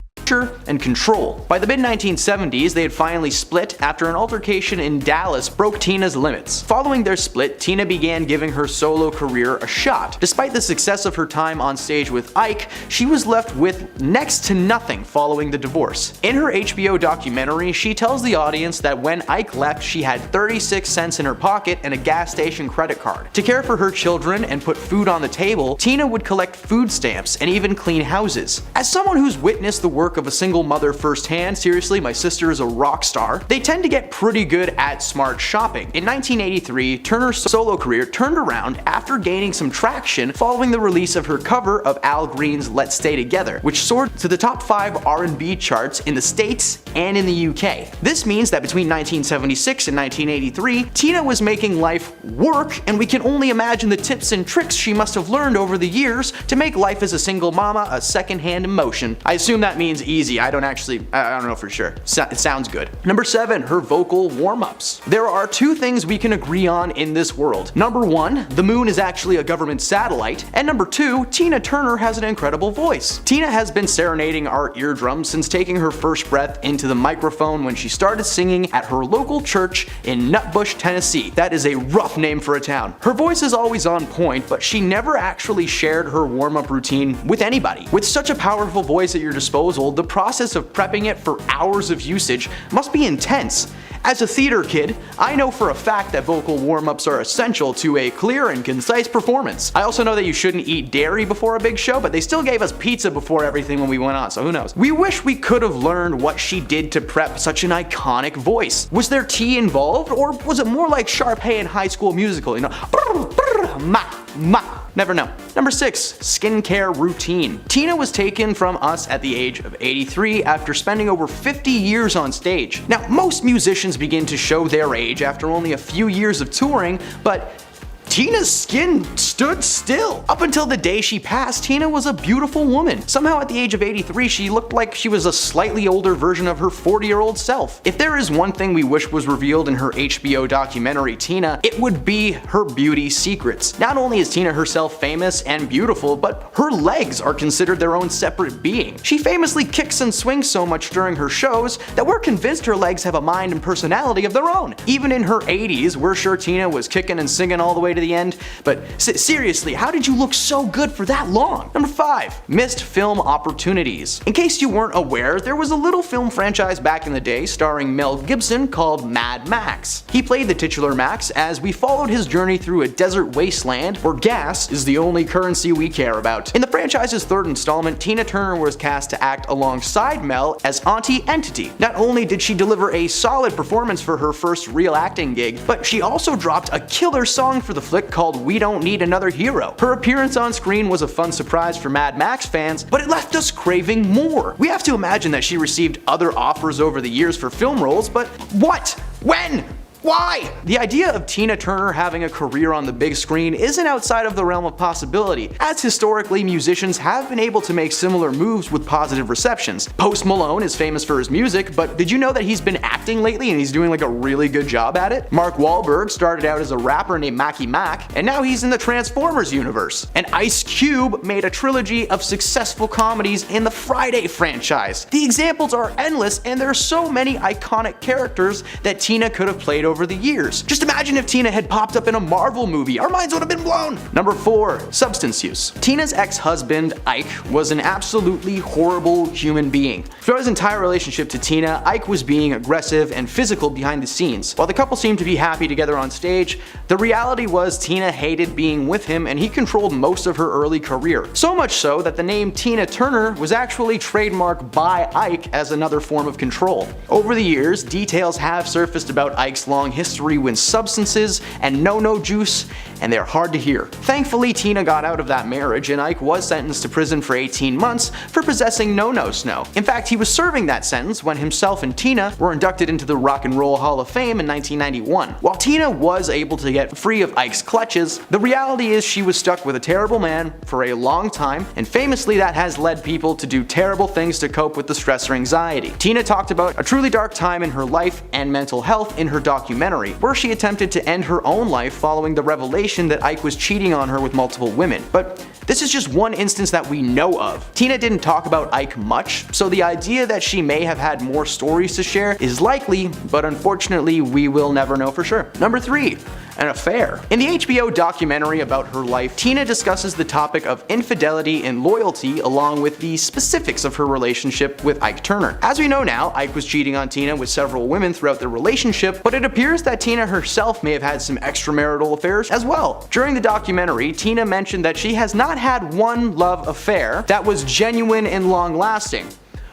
and control. By the mid-1970s, they had finally split after an altercation in Dallas broke Tina's limits. Following their split, Tina began giving her solo career a shot. Despite the success of her time on stage with Ike, she was left with next to nothing following the divorce. In her HBO documentary, she tells the audience that when Ike left, she had 36 cents in her pocket and a gas station credit card. To care for her children and put food on the table, Tina would collect food stamps and even clean houses. As someone who's witnessed the work of a single mother firsthand, seriously, my sister is a rock star, they tend to get pretty good at smart shopping. In 1983, Turner's solo career turned around after gaining some traction following the release of her cover of Al Green's Let's Stay Together, which soared to the top 5 R&B charts in the States and in the UK. This means that between 1976 and 1983, Tina was making life work, and we can only imagine the tips and tricks she must have learned over the years to make life as a single mama a second-hand emotion. I assume that means easy. I don't know for sure. It sounds good. Number 7. Her vocal warm-ups. There are 2 things we can agree on in this world. Number 1, the moon is actually a government satellite, and number 2, Tina Turner has an incredible voice. Tina has been serenading our eardrums since taking her first breath into the microphone when she started singing at her local church in Nutbush, Tennessee. That is a rough name for a town. Her voice is always on point, but she never actually shared her warm-up routine with anybody. With such a powerful voice at your disposal, the process of prepping it for hours of usage must be intense. As a theater kid, I know for a fact that vocal warm-ups are essential to a clear and concise performance. I also know that you shouldn't eat dairy before a big show, but they still gave us pizza before everything when we went on, so who knows. We wish we could have learned what she did to prep such an iconic voice. Was there tea involved, or was it more like Sharpay in High School Musical, you know? Brr, brr, ma. Never know. Number 6. Skincare routine. Tina was taken from us at the age of 83 after spending over 50 years on stage. Now, most musicians begin to show their age after only a few years of touring, but Tina's skin stood still. Up until the day she passed, Tina was a beautiful woman. Somehow at the age of 83, she looked like she was a slightly older version of her 40-year-old self. If there is one thing we wish was revealed in her HBO documentary Tina, it would be her beauty secrets. Not only is Tina herself famous and beautiful, but her legs are considered their own separate being. She famously kicks and swings so much during her shows that we're convinced her legs have a mind and personality of their own. Even in her 80s, we're sure Tina was kicking and singing all the way to the end, but seriously, how did you look so good for that long? Number 5. Missed film opportunities. In case you weren't aware, there was a little film franchise back in the day starring Mel Gibson called Mad Max. He played the titular Max as we followed his journey through a desert wasteland where gas is the only currency we care about. In the franchise's third installment, Tina Turner was cast to act alongside Mel as Auntie Entity. Not only did she deliver a solid performance for her first real acting gig, but she also dropped a killer song for the flick called We Don't Need Another Hero. Her appearance on screen was a fun surprise for Mad Max fans, but it left us craving more. We have to imagine that she received other offers over the years for film roles, but what? When? Why? The idea of Tina Turner having a career on the big screen isn't outside of the realm of possibility, as historically musicians have been able to make similar moves with positive receptions. Post Malone is famous for his music, but did you know that he's been acting lately and he's doing like a really good job at it? Mark Wahlberg started out as a rapper named Mackie Mac, and now he's in the Transformers universe. And Ice Cube made a trilogy of successful comedies in the Friday franchise. The examples are endless, and there are so many iconic characters that Tina could have played over the years. Just imagine if Tina had popped up in a Marvel movie, our minds would have been blown. Number 4. Substance use. Tina's ex-husband, Ike, was an absolutely horrible human being. Throughout his entire relationship to Tina, Ike was being aggressive and physical behind the scenes. While the couple seemed to be happy together on stage, the reality was Tina hated being with him and he controlled most of her early career. So much so that the name Tina Turner was actually trademarked by Ike as another form of control. Over the years, details have surfaced about Ike's long history with substances and no-no juice, and they're hard to hear. Thankfully, Tina got out of that marriage and Ike was sentenced to prison for 18 months for possessing no-no snow. In fact, he was serving that sentence when himself and Tina were inducted into the Rock and Roll Hall of Fame in 1991. While Tina was able to get free of Ike's clutches, the reality is she was stuck with a terrible man for a long time, and famously that has led people to do terrible things to cope with the stress or anxiety. Tina talked about a truly dark time in her life and mental health in her documentary, where she attempted to end her own life following the revelation that Ike was cheating on her with multiple women. But this is just one instance that we know of. Tina didn't talk about Ike much, so the idea that she may have had more stories to share is likely, but unfortunately we will never know for sure. Number 3. An affair. In the HBO documentary about her life, Tina discusses the topic of infidelity and loyalty along with the specifics of her relationship with Ike Turner. As we know now, Ike was cheating on Tina with several women throughout their relationship, but it appears that Tina herself may have had some extramarital affairs as well. During the documentary, Tina mentioned that she has not had one love affair that was genuine and long-lasting.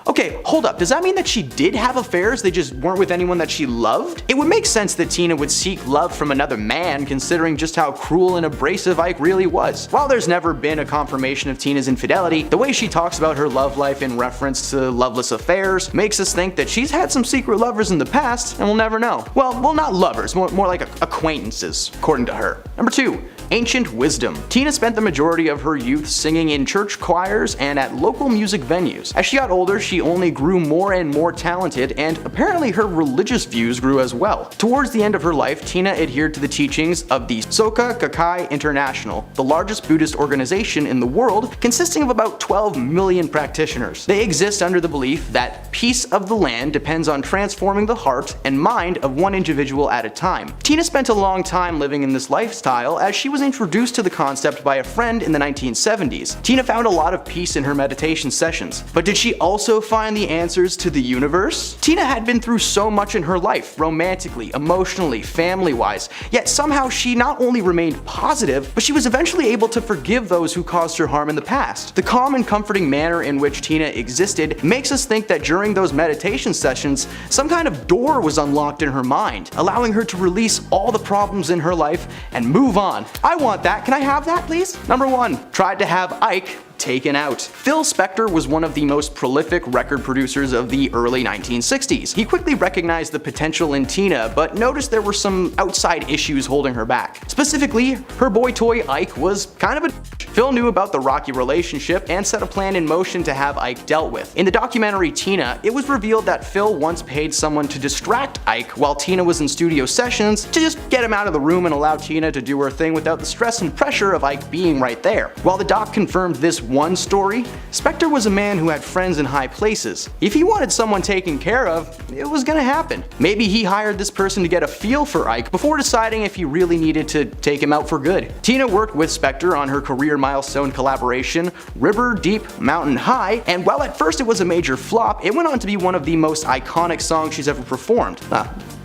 Okay, hold up, does that mean that she did have affairs, they just weren't with anyone that she loved? It would make sense that Tina would seek love from another man, considering just how cruel and abrasive Ike really was. While there's never been a confirmation of Tina's infidelity, the way she talks about her love life in reference to loveless affairs makes us think that she's had some secret lovers in the past, and we'll never know. Well, not lovers, more like acquaintances, according to her. Number 2. Ancient wisdom. Tina spent the majority of her youth singing in church choirs and at local music venues. As she got older, she only grew more and more talented, and apparently her religious views grew as well. Towards the end of her life, Tina adhered to the teachings of the Soka Gakkai International, the largest Buddhist organization in the world, consisting of about 12 million practitioners. They exist under the belief that peace of the land depends on transforming the heart and mind of one individual at a time. Tina spent a long time living in this lifestyle as she was introduced to the concept by a friend in the 1970s. Tina found a lot of peace in her meditation sessions, but did she also find the answers to the universe? Tina had been through so much in her life, romantically, emotionally, family-wise, yet somehow she not only remained positive, but she was eventually able to forgive those who caused her harm in the past. The calm and comforting manner in which Tina existed makes us think that during those meditation sessions, some kind of door was unlocked in her mind, allowing her to release all the problems in her life and move on. I want that. Can I have that, please? Number 1. Tried to have Ike taken out. Phil Spectre was one of the most prolific record producers of the early 1960s. He quickly recognized the potential in Tina, but noticed there were some outside issues holding her back. Specifically, her boy toy Ike was kind of a Phil knew about the rocky relationship and set a plan in motion to have Ike dealt with. In the documentary Tina, it was revealed that Phil once paid someone to distract Ike while Tina was in studio sessions to just get him out of the room and allow Tina to do her thing without the stress and pressure of Ike being right there. While the doc confirmed this one story, Spectre was a man who had friends in high places. If he wanted someone taken care of, it was gonna happen. Maybe he hired this person to get a feel for Ike before deciding if he really needed to take him out for good. Tina worked with Spectre on her career milestone collaboration, River Deep Mountain High, and while at first it was a major flop, it went on to be one of the most iconic songs she's ever performed.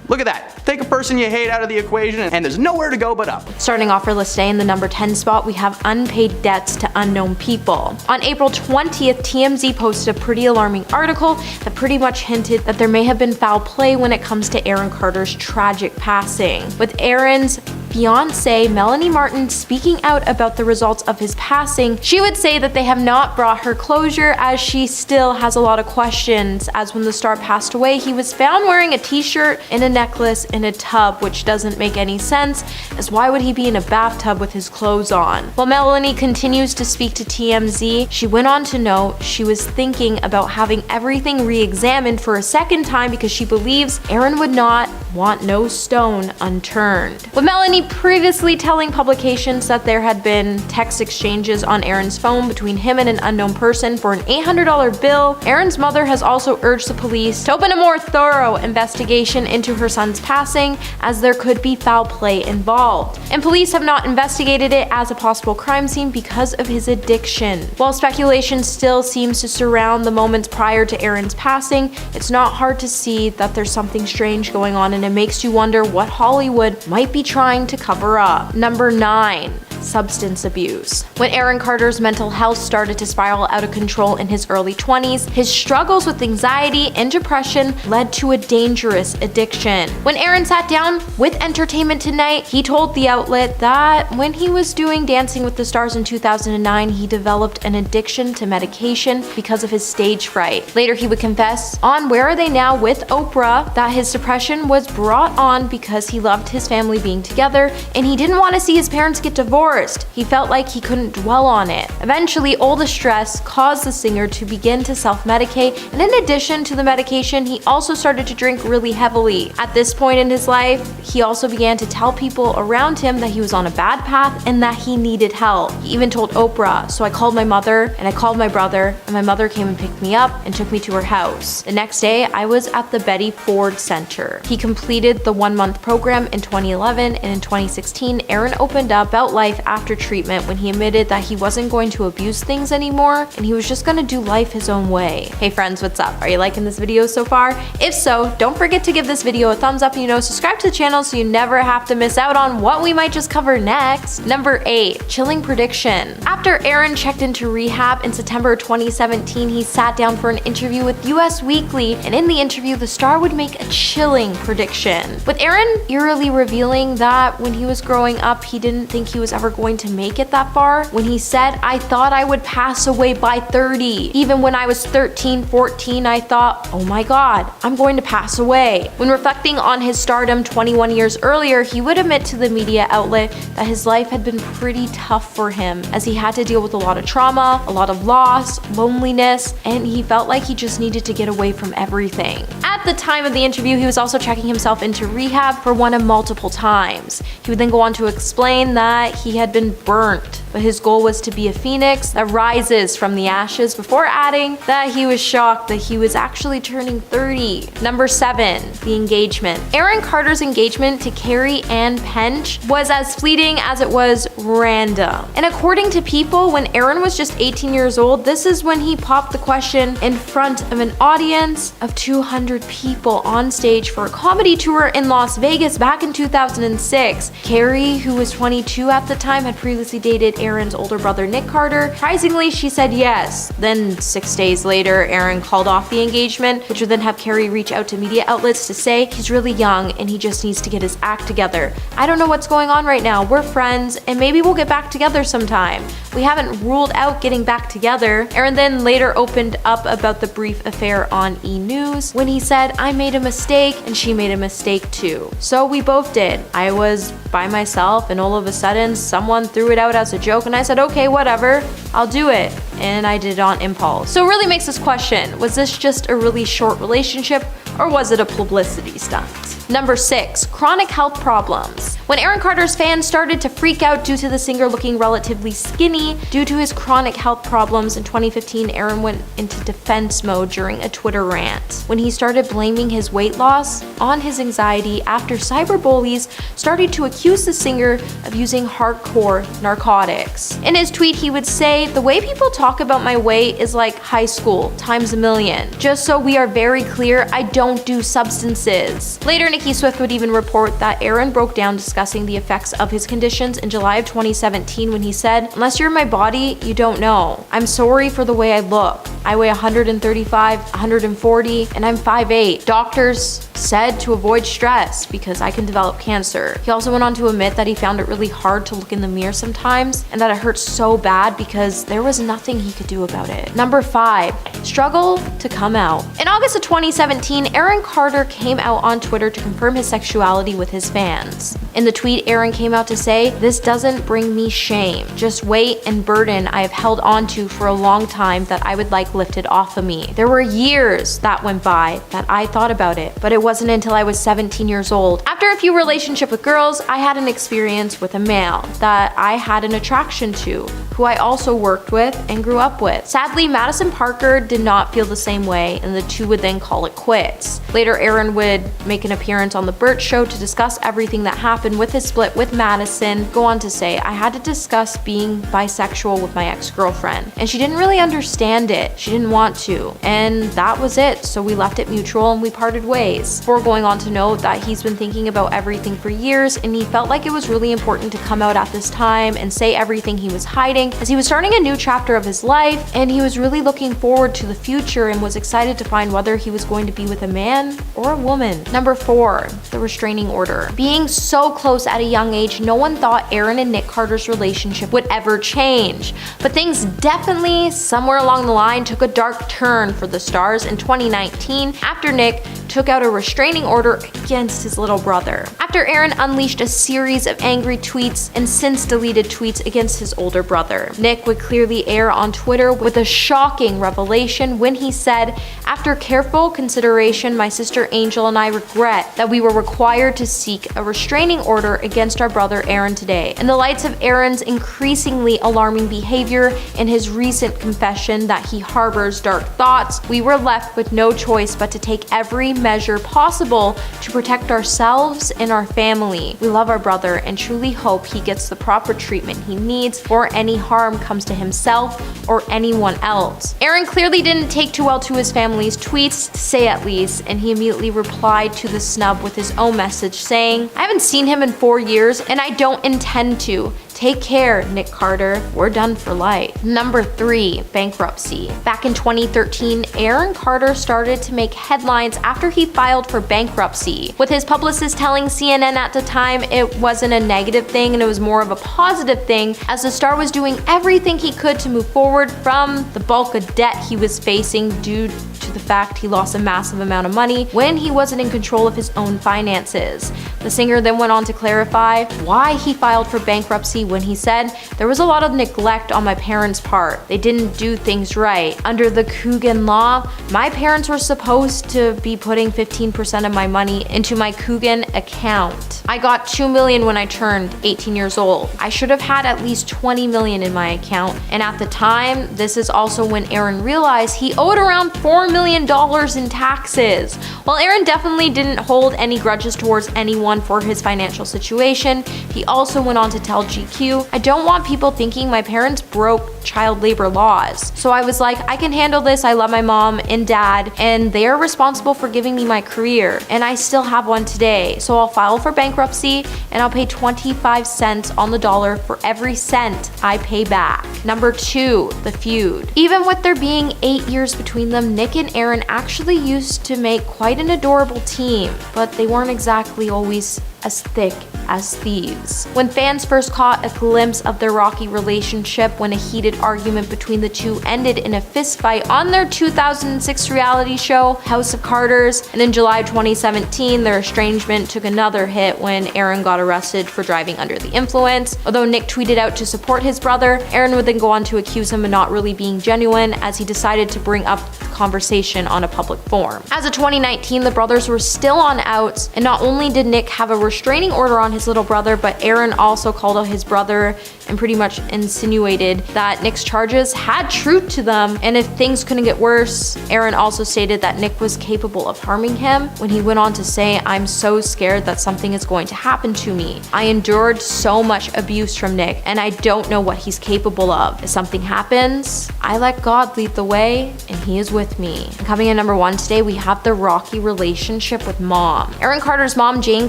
Look at that. Take a person you hate out of the equation and there's nowhere to go but up. Starting off our list today in the number 10 spot, we have Unpaid Debts to Unknown People. On April 20th, TMZ posted a pretty alarming article that pretty much hinted that there may have been foul play when it comes to Aaron Carter's tragic passing. With Aaron's fiancée, Melanie Martin, speaking out about the results of his passing, she would say that they have not brought her closure as she still has a lot of questions, as when the star passed away, he was found wearing a t-shirt and a necklace in a tub, which doesn't make any sense, as why would he be in a bathtub with his clothes on? While Melanie continues to speak to TMZ, she went on to note she was thinking about having everything re-examined for a second time because she believes Aaron would not want no stone unturned. With Melanie previously telling publications that there had been text exchanges on Aaron's phone between him and an unknown person for an $800 bill, Aaron's mother has also urged the police to open a more thorough investigation into her son's passing, as there could be foul play involved. And police have not investigated it as a possible crime scene because of his addiction. While speculation still seems to surround the moments prior to Aaron's passing, it's not hard to see that there's something strange going on, and it makes you wonder what Hollywood might be trying to cover up. Number 9. Substance abuse. When Aaron Carter's mental health started to spiral out of control in his early 20s, his struggles with anxiety and depression led to a dangerous addiction. When Aaron sat down with Entertainment Tonight, he told the outlet that when he was doing Dancing with the Stars in 2009, he developed an addiction to medication because of his stage fright. Later, he would confess on Where Are They Now with Oprah that his depression was brought on because he loved his family being together and he didn't want to see his parents get divorced. He felt like he couldn't dwell on it. Eventually, all the stress caused the singer to begin to self-medicate, and in addition to the medication, he also started to drink really heavily. At this point in his life, he also began to tell people around him that he was on a bad path and that he needed help. He even told Oprah, "So I called my mother and I called my brother, and my mother came and picked me up and took me to her house. The next day, I was at the Betty Ford Center." He completed the 1-month program in 2011, and in 2016, Aaron opened up about life after treatment when he admitted that he wasn't going to abuse things anymore and he was just gonna do life his own way. Hey friends, what's up? Are you liking this video so far? If so, don't forget to give this video a thumbs up and subscribe to the channel so you never have to miss out on what we might just cover next. Number 8. Chilling prediction. After Aaron checked into rehab in September 2017, he sat down for an interview with US Weekly, and in the interview, the star would make a chilling prediction, with Aaron eerily revealing that when he was growing up, he didn't think he was ever going to make it that far, when he said, "I thought I would pass away by 30. Even when I was 13, 14, I thought, oh my god, I'm going to pass away." When reflecting on his stardom 21 years earlier, he would admit to the media outlet that his life had been pretty tough for him, as he had to deal with a lot of trauma, a lot of loss, loneliness, and he felt like he just needed to get away from everything. At the time of the interview, he was also checking himself into rehab for one of multiple times. He would then go on to explain that he had been burnt, but his goal was to be a phoenix that rises from the ashes, before adding that he was shocked that he was actually turning 30. Number 7. The engagement. Aaron Carter's engagement to Carrie Ann Pench was as fleeting as it was random. And according to People, when Aaron was just 18 years old, this is when he popped the question in front of an audience of 200 people on stage for a comedy tour in Las Vegas back in 2006. Carrie, who was 22 at the time, had previously dated Aaron's older brother Nick Carter. Surprisingly, she said yes. Then 6 days later, Aaron called off the engagement, which would then have Carrie reach out to media outlets to say he's really young and he just needs to get his act together. "I don't know what's going on right now. We're friends and maybe we'll get back together sometime. We haven't ruled out getting back together." Aaron then later opened up about the brief affair on E! News when he said, "I made a mistake and she made a mistake too. So we both did. I was by myself and all of a sudden someone threw it out as a joke and I said, okay, whatever, I'll do it." and I did it on impulse. So it really makes us question, was this just a really short relationship, or was it a publicity stunt? Number 6, chronic health problems. When Aaron Carter's fans started to freak out due to the singer looking relatively skinny due to his chronic health problems in 2015, Aaron went into defense mode during a Twitter rant when he started blaming his weight loss on his anxiety after cyberbullies started to accuse the singer of using hardcore narcotics. In his tweet, he would say, "The way people talk about my weight is like high school times a million. Just so we are very clear, I don't do substances." Later, Nicki Swift would even report that Aaron broke down discussing the effects of his conditions in July of 2017 when he said, "Unless you're in my body, you don't know. I'm sorry for the way I look. I weigh 135, 140, and I'm 5'8". Doctors said to avoid stress because I can develop cancer. He also went on to admit that he found it really hard to look in the mirror sometimes and that it hurt so bad because there was nothing he could do about it. Number 5, struggle to come out. In August of 2017, Aaron Carter came out on Twitter to confirm his sexuality with his fans. In the tweet, Aaron came out to say, "This doesn't bring me shame, just weight and burden I have held onto for a long time that I would like lifted off of me. There were years that went by that I thought about it, but it wasn't until I was 17 years old. After a few relationships with girls, I had an experience with a male that I had an attraction to, who I also worked with and grew up with. Sadly, Madison Parker did not feel the same way, and the two would then call it quits." Later, Aaron would make an appearance on The Burt Show to discuss everything that happened with his split with Madison, go on to say, "I had to discuss being bisexual with my ex-girlfriend, and she didn't really understand it. She didn't want to, and that was it, so we left it mutual and we parted ways." Before going on to note that he's been thinking about everything for years, and he felt like it was really important to come out at this time and say everything he was hiding, as he was starting a new chapter of his life, and he was really looking forward to the future and was excited to find whether he was going to be with a man or a woman. Number 4, the restraining order. Being so close at a young age, no one thought Aaron and Nick Carter's relationship would ever change. But things definitely, somewhere along the line, took a dark turn for the stars in 2019 after Nick took out a restraining order against his little brother. After Aaron unleashed a series of angry tweets and since deleted tweets against his older brother. Nick would clearly air on Twitter with a shocking revelation when he said, "After careful consideration, my sister Angel and I regret that we were required to seek a restraining order against our brother Aaron today. In the lights of Aaron's increasingly alarming behavior and his recent confession that he harbors dark thoughts, we were left with no choice but to take every measure possible to protect ourselves and our family. We love our brother and truly hope he gets the proper treatment he needs before any harm comes to himself or anyone else." Aaron clearly didn't take too well to his family's tweets, to say at least, and he immediately replied to the snub with his own message saying, "I haven't seen him in 4 years and I don't intend to. Take care, Nick Carter. We're done for life." Number 3, bankruptcy. Back in 2013, Aaron Carter started to make headlines after he filed for bankruptcy, with his publicist telling CNN at the time it wasn't a negative thing and it was more of a positive thing, as the star was doing everything he could to move forward from the bulk of debt he was facing due to the fact he lost a massive amount of money when he wasn't in control of his own finances. The singer then went on to clarify why he filed for bankruptcy when he said, "There was a lot of neglect on my parents' part. They didn't do things right. Under the Coogan law, my parents were supposed to be putting 15% of my money into my Coogan account. I got $2 million when I turned 18 years old. I should have had at least $20 million in my account. And at the time, this is also when Aaron realized he owed around $4 million in taxes." While Aaron definitely didn't hold any grudges towards anyone for his financial situation, he also went on to tell GQ, "I don't want people thinking my parents broke child labor laws. So I was like, I can handle this. I love my mom and dad, and they are responsible for giving me my career, and I still have one today. So I'll file for bankruptcy and I'll pay 25 cents on the dollar for every cent I pay back." Number 2, the feud. Even with there being 8 years between them, Nick and Aaron actually used to make quite an adorable team, but they weren't exactly always as thick as thieves. When fans first caught a glimpse of their rocky relationship when a heated argument between the two ended in a fistfight on their 2006 reality show, House of Carters, and in July 2017, their estrangement took another hit when Aaron got arrested for driving under the influence. Although Nick tweeted out to support his brother, Aaron would then go on to accuse him of not really being genuine as he decided to bring up the conversation on a public forum. As of 2019, the brothers were still on outs, and not only did Nick have a restraining order on his little brother, but Aaron also called out his brother and pretty much insinuated that Nick's charges had truth to them, and if things couldn't get worse, Aaron also stated that Nick was capable of harming him when he went on to say, "I'm so scared that something is going to happen to me. I endured so much abuse from Nick, and I don't know what he's capable of. If something happens, I let God lead the way, and he is with me." And coming in number 1 today, we have the rocky relationship with mom. Aaron Carter's mom, Jane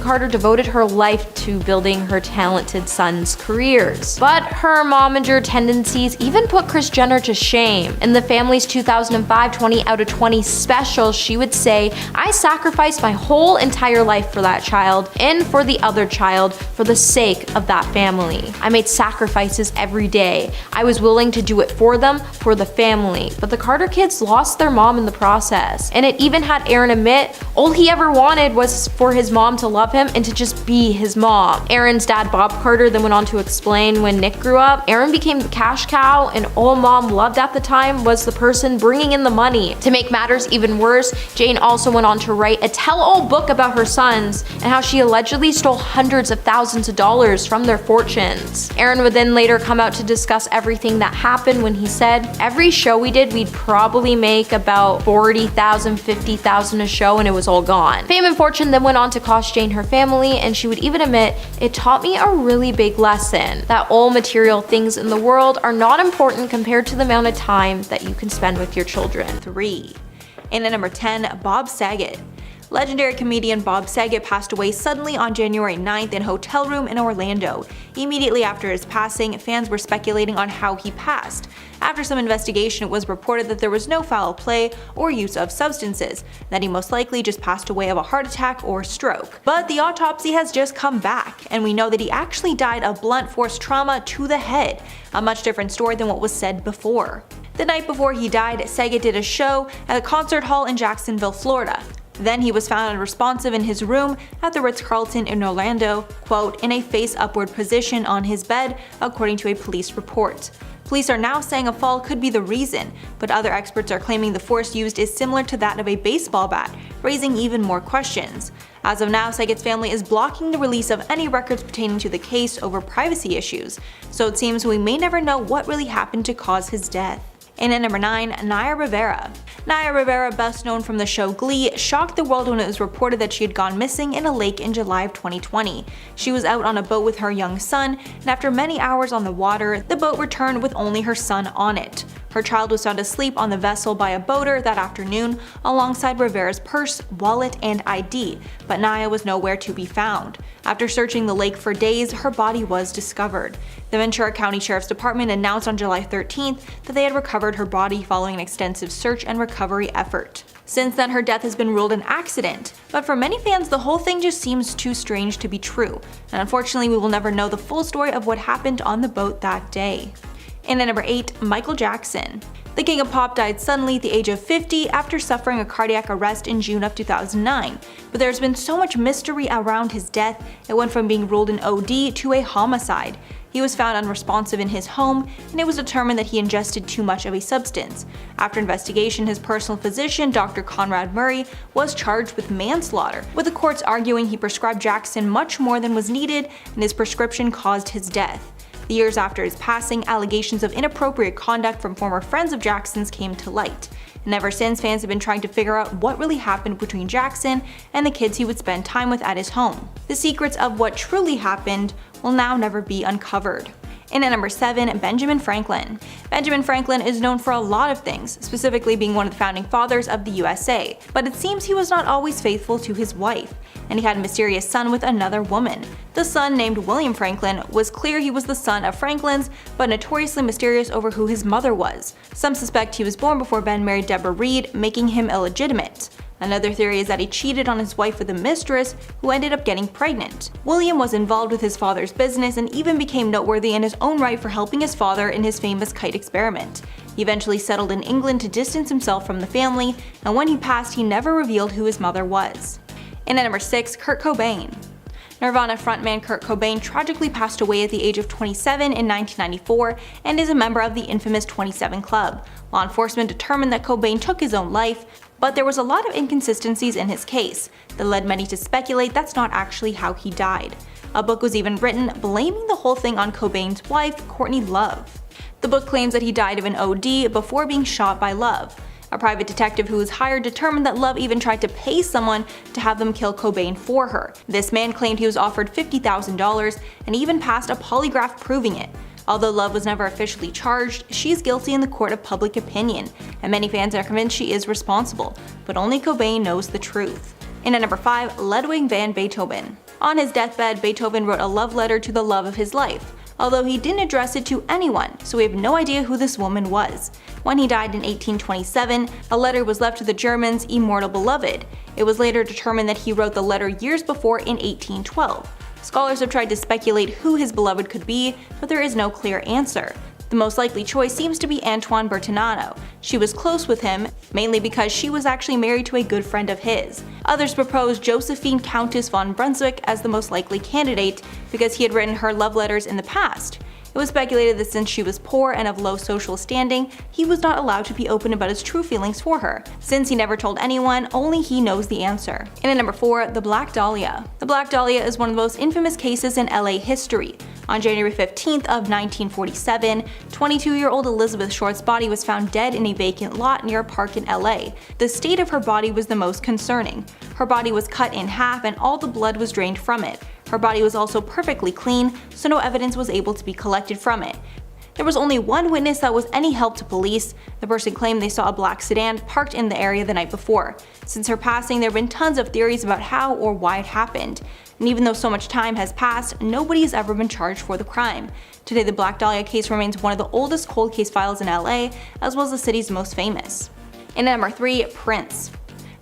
Carter, devoted her life to building her talented sons' careers. But her momager tendencies even put Kris Jenner to shame. In the family's 2005 20 out of 20 special, she would say, "I sacrificed my whole entire life for that child and for the other child for the sake of that family. I made sacrifices every day. I was willing to do it for them, for the family." But the Carter kids lost their mom in the process. And it even had Aaron admit all he ever wanted was for his mom to love him and to just be his mom. Aaron's dad, Bob Carter, then went on to explain when Nick grew up, Aaron became the cash cow, and all mom loved at the time was the person bringing in the money. To make matters even worse, Jane also went on to write a tell-all book about her sons and how she allegedly stole hundreds of thousands of dollars from their fortunes. Aaron would then later come out to discuss everything that happened when he said, "Every show we did, we'd probably make about 40,000, 50,000 a show, and it was all gone." Fame and fortune then went on to cost Jane her family, and she would even admit, "It taught me a really big lesson, that all material things in the world are not important compared to the amount of time that you can spend with your children." 3. And at number 10, Bob Saget. Legendary comedian Bob Saget passed away suddenly on January 9th in a hotel room in Orlando. Immediately after his passing, fans were speculating on how he passed. After some investigation, it was reported that there was no foul play or use of substances, that he most likely just passed away of a heart attack or stroke. But the autopsy has just come back, and we know that he actually died of blunt force trauma to the head, a much different story than what was said before. The night before he died, Saget did a show at a concert hall in Jacksonville, Florida. Then he was found unresponsive in his room at the Ritz-Carlton in Orlando, quote, in a face-upward position on his bed, according to a police report. Police are now saying a fall could be the reason, but other experts are claiming the force used is similar to that of a baseball bat, raising even more questions. As of now, Saget's family is blocking the release of any records pertaining to the case over privacy issues, so it seems we may never know what really happened to cause his death. And at number 9, Naya Rivera. Naya Rivera, best known from the show Glee, shocked the world when it was reported that she had gone missing in a lake in July of 2020. She was out on a boat with her young son, and after many hours on the water, the boat returned with only her son on it. Her child was found asleep on the vessel by a boater that afternoon, alongside Rivera's purse, wallet, and ID, but Naya was nowhere to be found. After searching the lake for days, her body was discovered. The Ventura County Sheriff's Department announced on July 13th that they had recovered her body following an extensive search and recovery effort. Since then, her death has been ruled an accident, but for many fans, the whole thing just seems too strange to be true, and unfortunately, we will never know the full story of what happened on the boat that day. And at number 8, Michael Jackson. The king of pop died suddenly at the age of 50 after suffering a cardiac arrest in June of 2009. But there's been so much mystery around his death, it went from being ruled an OD to a homicide. He was found unresponsive in his home, and it was determined that he ingested too much of a substance. After investigation, his personal physician, Dr. Conrad Murray, was charged with manslaughter, with the courts arguing he prescribed Jackson much more than was needed, and his prescription caused his death. The years after his passing, allegations of inappropriate conduct from former friends of Jackson's came to light. And ever since, fans have been trying to figure out what really happened between Jackson and the kids he would spend time with at his home. The secrets of what truly happened will now never be uncovered. And at number 7, Benjamin Franklin. Benjamin Franklin is known for a lot of things, specifically being one of the founding fathers of the USA, but it seems he was not always faithful to his wife, and he had a mysterious son with another woman. The son, named William Franklin, was clear he was the son of Franklin's, but notoriously mysterious over who his mother was. Some suspect he was born before Ben married Deborah Reed, making him illegitimate. Another theory is that he cheated on his wife with a mistress who ended up getting pregnant. William was involved with his father's business and even became noteworthy in his own right for helping his father in his famous kite experiment. He eventually settled in England to distance himself from the family, and when he passed, he never revealed who his mother was. And at number 6, Kurt Cobain. Nirvana frontman Kurt Cobain tragically passed away at the age of 27 in 1994 and is a member of the infamous 27 Club. Law enforcement determined that Cobain took his own life, but there was a lot of inconsistencies in his case that led many to speculate that's not actually how he died. A book was even written blaming the whole thing on Cobain's wife, Courtney Love. The book claims that he died of an OD before being shot by Love. A private detective who was hired determined that Love even tried to pay someone to have them kill Cobain for her. This man claimed he was offered $50,000 and even passed a polygraph proving it. Although Love was never officially charged, she's guilty in the court of public opinion, and many fans are convinced she is responsible, but only Cobain knows the truth. And at number 5, Ludwig van Beethoven. On his deathbed, Beethoven wrote a love letter to the love of his life, although he didn't address it to anyone, so we have no idea who this woman was. When he died in 1827, a letter was left to the Germans' immortal beloved. It was later determined that he wrote the letter years before in 1812. Scholars have tried to speculate who his beloved could be, but there is no clear answer. The most likely choice seems to be Antoine Bertinato. She was close with him, mainly because she was actually married to a good friend of his. Others proposed Josephine Countess von Brunswick as the most likely candidate because he had written her love letters in the past. It was speculated that since she was poor and of low social standing, he was not allowed to be open about his true feelings for her. Since he never told anyone, only he knows the answer. And at number 4, the Black Dahlia. The Black Dahlia is one of the most infamous cases in LA history. On January 15th of 1947, 22-year-old Elizabeth Short's body was found dead in a vacant lot near a park in LA. The state of her body was the most concerning. Her body was cut in half and all the blood was drained from it. Her body was also perfectly clean, so no evidence was able to be collected from it. There was only one witness that was any help to police. The person claimed they saw a black sedan parked in the area the night before. Since her passing, there have been tons of theories about how or why it happened. And even though so much time has passed, nobody has ever been charged for the crime. Today, the Black Dahlia case remains one of the oldest cold case files in LA, as well as the city's most famous. And at number 3, Prince.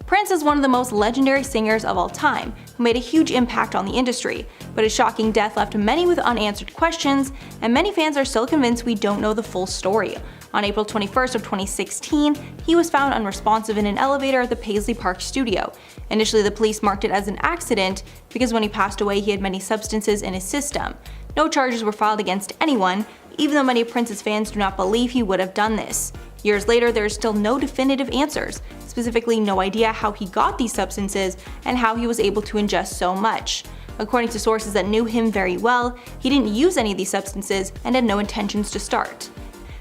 Prince is one of the most legendary singers of all time, who made a huge impact on the industry, but his shocking death left many with unanswered questions, and many fans are still convinced we don't know the full story. On April 21st of 2016, he was found unresponsive in an elevator at the Paisley Park studio. Initially, the police marked it as an accident because when he passed away, he had many substances in his system. No charges were filed against anyone, even though many of Prince's fans do not believe he would have done this. Years later, there is still no definitive answers, specifically no idea how he got these substances and how he was able to ingest so much. According to sources that knew him very well, he didn't use any of these substances and had no intentions to start.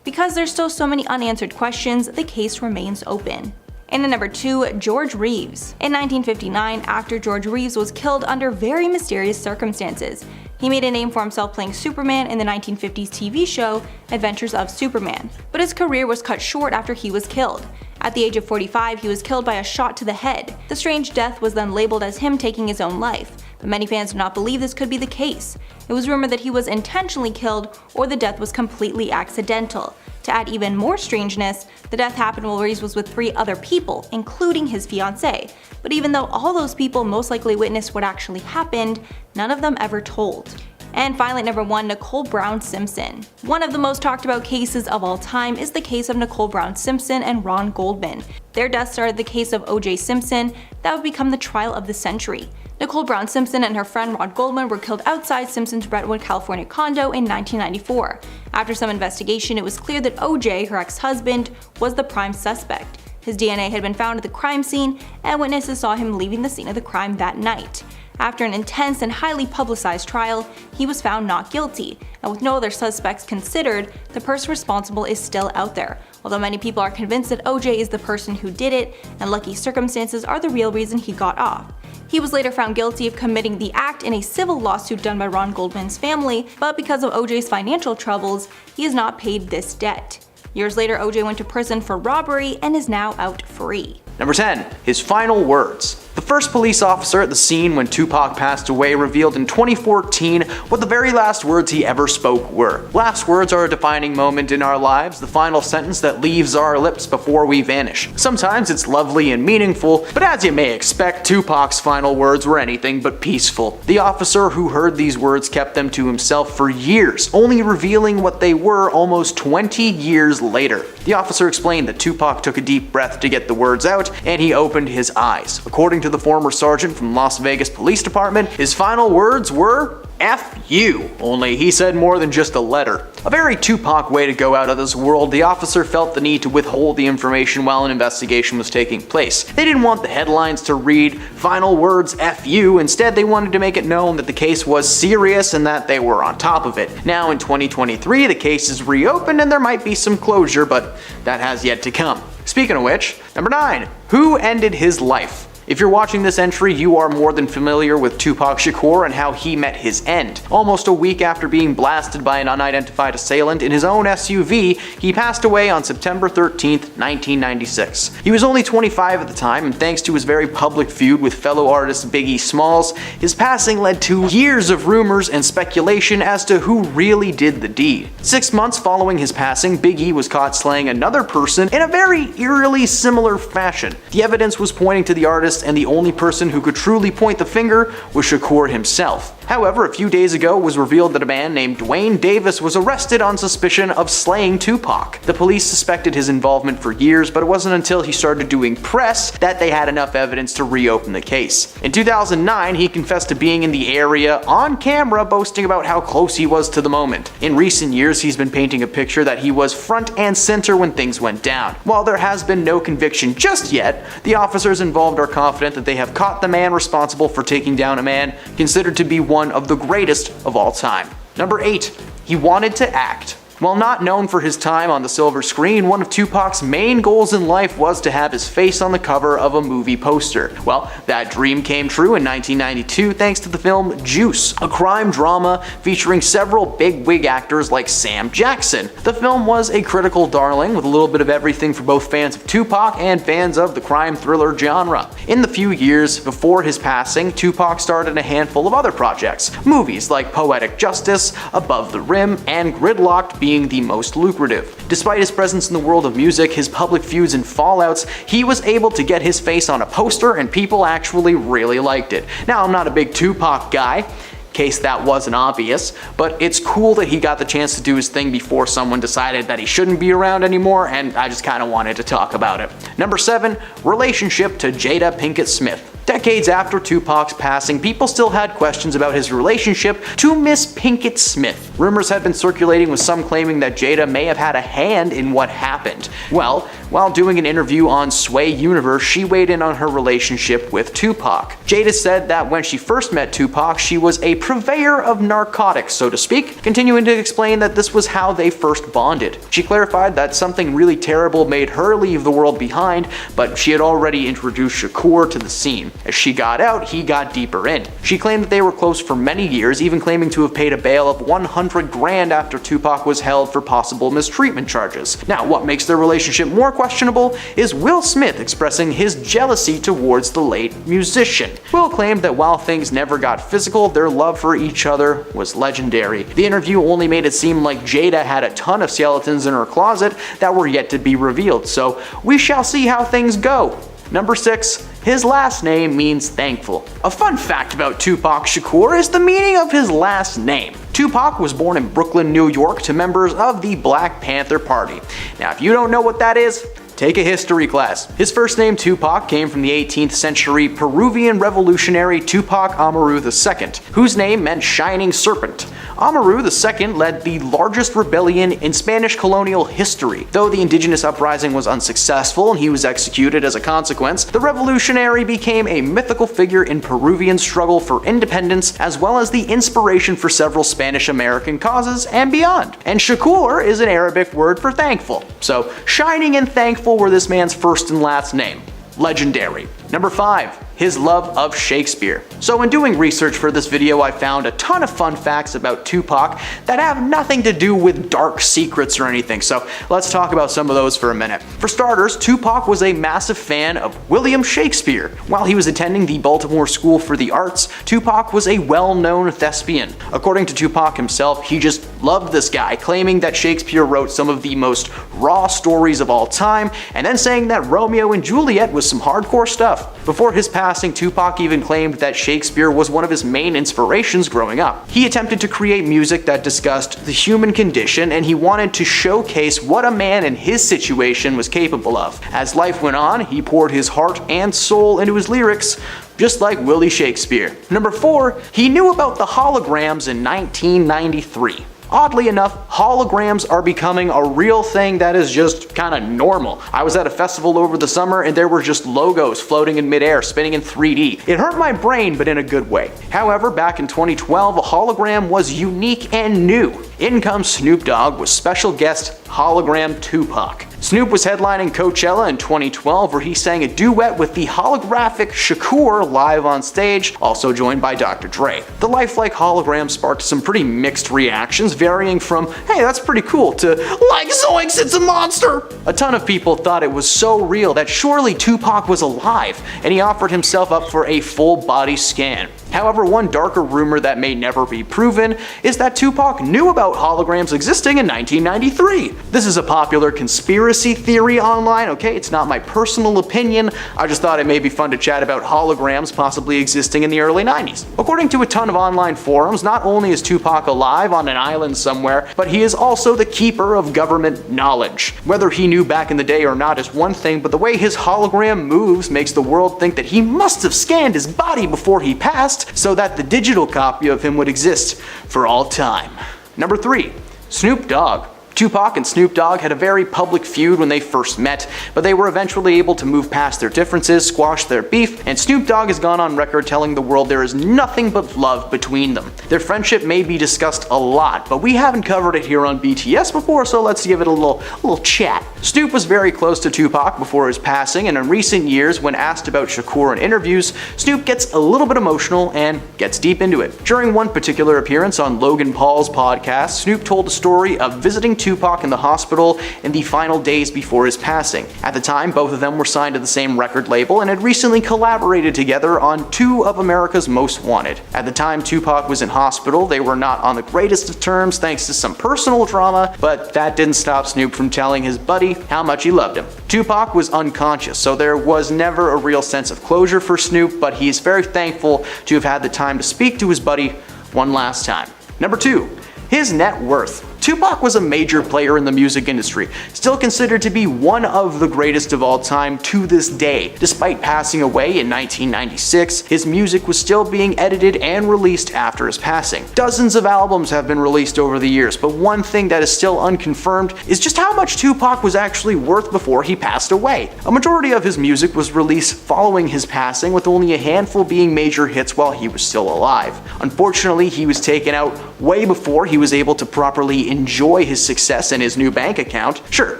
Because there's still so many unanswered questions, the case remains open. And at number 2, George Reeves. In 1959, actor George Reeves was killed under very mysterious circumstances. He made a name for himself playing Superman in the 1950s TV show Adventures of Superman, but his career was cut short after he was killed. At the age of 45, he was killed by a shot to the head. The strange death was then labeled as him taking his own life, but many fans do not believe this could be the case. It was rumored that he was intentionally killed or the death was completely accidental. To add even more strangeness, the death happened while Reeves was with 3 other people, including his fiancée. But even though all those people most likely witnessed what actually happened, none of them ever told. And finally, number 1, Nicole Brown Simpson. One of the most talked about cases of all time is the case of Nicole Brown Simpson and Ron Goldman. Their death started the case of O.J. Simpson that would become the trial of the century. Nicole Brown Simpson and her friend Ron Goldman were killed outside Simpson's Brentwood, California condo in 1994. After some investigation, it was clear that O.J., her ex-husband, was the prime suspect. His DNA had been found at the crime scene, and witnesses saw him leaving the scene of the crime that night. After an intense and highly publicized trial, he was found not guilty, and with no other suspects considered, the person responsible is still out there. Although many people are convinced that O.J. is the person who did it, and lucky circumstances are the real reason he got off. He was later found guilty of committing the act in a civil lawsuit done by Ron Goldman's family, but because of O.J.'s financial troubles, he has not paid this debt. Years later, O.J. went to prison for robbery and is now out free. Number 10, his final words. The first police officer at the scene when Tupac passed away revealed in 2014 what the very last words he ever spoke were. Last words are a defining moment in our lives, the final sentence that leaves our lips before we vanish. Sometimes it's lovely and meaningful, but as you may expect, Tupac's final words were anything but peaceful. The officer who heard these words kept them to himself for years, only revealing what they were almost 20 years later. The officer explained that Tupac took a deep breath to get the words out, and he opened his eyes. According to the former sergeant from Las Vegas Police Department, his final words were, "F you," only he said more than just a letter. A very Tupac way to go out of this world, the officer felt the need to withhold the information while an investigation was taking place. They didn't want the headlines to read, "Final words F you," instead they wanted to make it known that the case was serious and that they were on top of it. Now in 2023, the case is reopened and there might be some closure, but that has yet to come. Speaking of which, number 9, who ended his life? If you're watching this entry, you are more than familiar with Tupac Shakur and how he met his end. Almost a week after being blasted by an unidentified assailant in his own SUV, he passed away on September 13th, 1996. He was only 25 at the time, and thanks to his very public feud with fellow artist Biggie Smalls, his passing led to years of rumors and speculation as to who really did the deed. 6 months following his passing, Biggie was caught slaying another person in a very eerily similar fashion. The evidence was pointing to the artist, and the only person who could truly point the finger was Shakur himself. However, a few days ago it was revealed that a man named Dwayne Davis was arrested on suspicion of slaying Tupac. The police suspected his involvement for years, but it wasn't until he started doing press that they had enough evidence to reopen the case. In 2009, he confessed to being in the area on camera, boasting about how close he was to the moment. In recent years, he's been painting a picture that he was front and center when things went down. While there has been no conviction just yet, the officers involved are confident that they have caught the man responsible for taking down a man considered to be one of the greatest of all time. Number 8, he wanted to act. While not known for his time on the silver screen, one of Tupac's main goals in life was to have his face on the cover of a movie poster. Well, that dream came true in 1992 thanks to the film Juice, a crime drama featuring several big-wig actors like Sam Jackson. The film was a critical darling with a little bit of everything for both fans of Tupac and fans of the crime thriller genre. In the few years before his passing, Tupac started a handful of other projects, movies like Poetic Justice, Above the Rim, and Gridlocked being the most lucrative. Despite his presence in the world of music, his public feuds and fallouts, he was able to get his face on a poster and people actually really liked it. Now, I'm not a big Tupac guy, in case that wasn't obvious, but it's cool that he got the chance to do his thing before someone decided that he shouldn't be around anymore, and I just kind of wanted to talk about it. Number 7, relationship to Jada Pinkett Smith. Decades after Tupac's passing, people still had questions about his relationship to Miss Pinkett Smith. Rumors had been circulating with some claiming that Jada may have had a hand in what happened. Well, while doing an interview on Sway Universe, she weighed in on her relationship with Tupac. Jada said that when she first met Tupac, she was a purveyor of narcotics, so to speak, continuing to explain that this was how they first bonded. She clarified that something really terrible made her leave the world behind, but she had already introduced Shakur to the scene. As she got out, he got deeper in. She claimed that they were close for many years, even claiming to have paid a bail of $100 grand after Tupac was held for possible mistreatment charges. Now, what makes their relationship more questionable is Will Smith expressing his jealousy towards the late musician. Will claimed that while things never got physical, their love for each other was legendary. The interview only made it seem like Jada had a ton of skeletons in her closet that were yet to be revealed, so we shall see how things go. Number 6, his last name means thankful. A fun fact about Tupac Shakur is the meaning of his last name. Tupac was born in Brooklyn, New York to members of the Black Panther Party. Now, if you don't know what that is, take a history class. His first name, Tupac, came from the 18th century Peruvian revolutionary Tupac Amaru II, whose name meant shining serpent. Amaru II led the largest rebellion in Spanish colonial history. Though the indigenous uprising was unsuccessful and he was executed as a consequence, the revolutionary became a mythical figure in Peruvian struggle for independence, as well as the inspiration for several Spanish-American causes and beyond. And Shakur is an Arabic word for thankful. So, shining and thankful were this man's first and last name. Legendary. Number 5. his love of Shakespeare. So when doing research for this video, I found a ton of fun facts about Tupac that have nothing to do with dark secrets or anything, so let's talk about some of those for a minute. For starters, Tupac was a massive fan of William Shakespeare. While he was attending the Baltimore School for the Arts, Tupac was a well-known thespian. According to Tupac himself, he just loved this guy, claiming that Shakespeare wrote some of the most raw stories of all time, and then saying that Romeo and Juliet was some hardcore stuff. Before his passing, Tupac even claimed that Shakespeare was one of his main inspirations growing up. He attempted to create music that discussed the human condition, and he wanted to showcase what a man in his situation was capable of. As life went on, he poured his heart and soul into his lyrics, just like Willie Shakespeare. Number 4, he knew about the holograms in 1993. Oddly enough, holograms are becoming a real thing that is just kinda normal. I was at a festival over the summer and there were just logos floating in midair, spinning in 3D. It hurt my brain, but in a good way. However, back in 2012, a hologram was unique and new. In comes Snoop Dogg with special guest hologram Tupac. Snoop was headlining Coachella in 2012, where he sang a duet with the holographic Shakur live on stage, also joined by Dr. Dre. The lifelike hologram sparked some pretty mixed reactions, varying from, hey, that's pretty cool, to, like zoinks, it's a monster! A ton of people thought it was so real that surely Tupac was alive, and he offered himself up for a full body scan. However, one darker rumor that may never be proven is that Tupac knew about holograms existing in 1993. This is a popular conspiracy theory online, okay? It's not my personal opinion. I just thought it may be fun to chat about holograms possibly existing in the early 90s. According to a ton of online forums, not only is Tupac alive on an island somewhere, but he is also the keeper of government knowledge. Whether he knew back in the day or not is one thing, but the way his hologram moves makes the world think that he must have scanned his body before he passed, so that the digital copy of him would exist for all time. Number 3, Snoop Dogg. Tupac and Snoop Dogg had a very public feud when they first met, but they were eventually able to move past their differences, squash their beef, and Snoop Dogg has gone on record telling the world there is nothing but love between them. Their friendship may be discussed a lot, but we haven't covered it here on BTS before, so let's give it a little chat. Snoop was very close to Tupac before his passing, and in recent years, when asked about Shakur in interviews, Snoop gets a little bit emotional and gets deep into it. During one particular appearance on Logan Paul's podcast, Snoop told a story of visiting Tupac in the hospital in the final days before his passing. At the time, both of them were signed to the same record label and had recently collaborated together on 2 of America's Most Wanted. At the time Tupac was in hospital, they were not on the greatest of terms thanks to some personal drama, but that didn't stop Snoop from telling his buddy how much he loved him. Tupac was unconscious, so there was never a real sense of closure for Snoop, but he is very thankful to have had the time to speak to his buddy one last time. Number 2, his net worth. Tupac was a major player in the music industry, still considered to be one of the greatest of all time to this day. Despite passing away in 1996, his music was still being edited and released after his passing. Dozens of albums have been released over the years, but one thing that is still unconfirmed is just how much Tupac was actually worth before he passed away. A majority of his music was released following his passing, with only a handful being major hits while he was still alive. Unfortunately, he was taken out way before he was able to properly enjoy his success and his new bank account. Sure,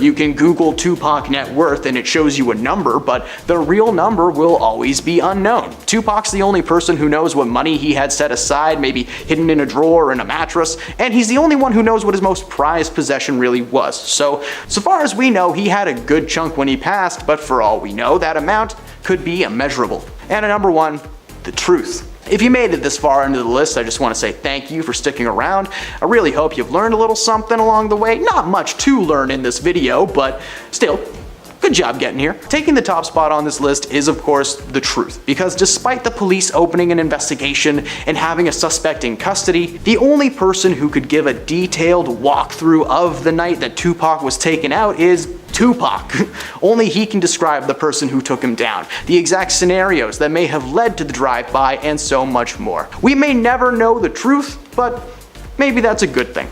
you can Google Tupac net worth and it shows you a number, but the real number will always be unknown. Tupac's the only person who knows what money he had set aside, maybe hidden in a drawer or in a mattress, and he's the only one who knows what his most prized possession really was. So far as we know, he had a good chunk when he passed, but for all we know, that amount could be immeasurable. And at number 1, the truth. If you made it this far into the list, I just want to say thank you for sticking around. I really hope you've learned a little something along the way. Not much to learn in this video, but still, good job getting here. Taking the top spot on this list is, of course, the truth, because despite the police opening an investigation and having a suspect in custody, the only person who could give a detailed walkthrough of the night that Tupac was taken out is Tupac. Only he can describe the person who took him down, the exact scenarios that may have led to the drive-by, and so much more. We may never know the truth, but maybe that's a good thing.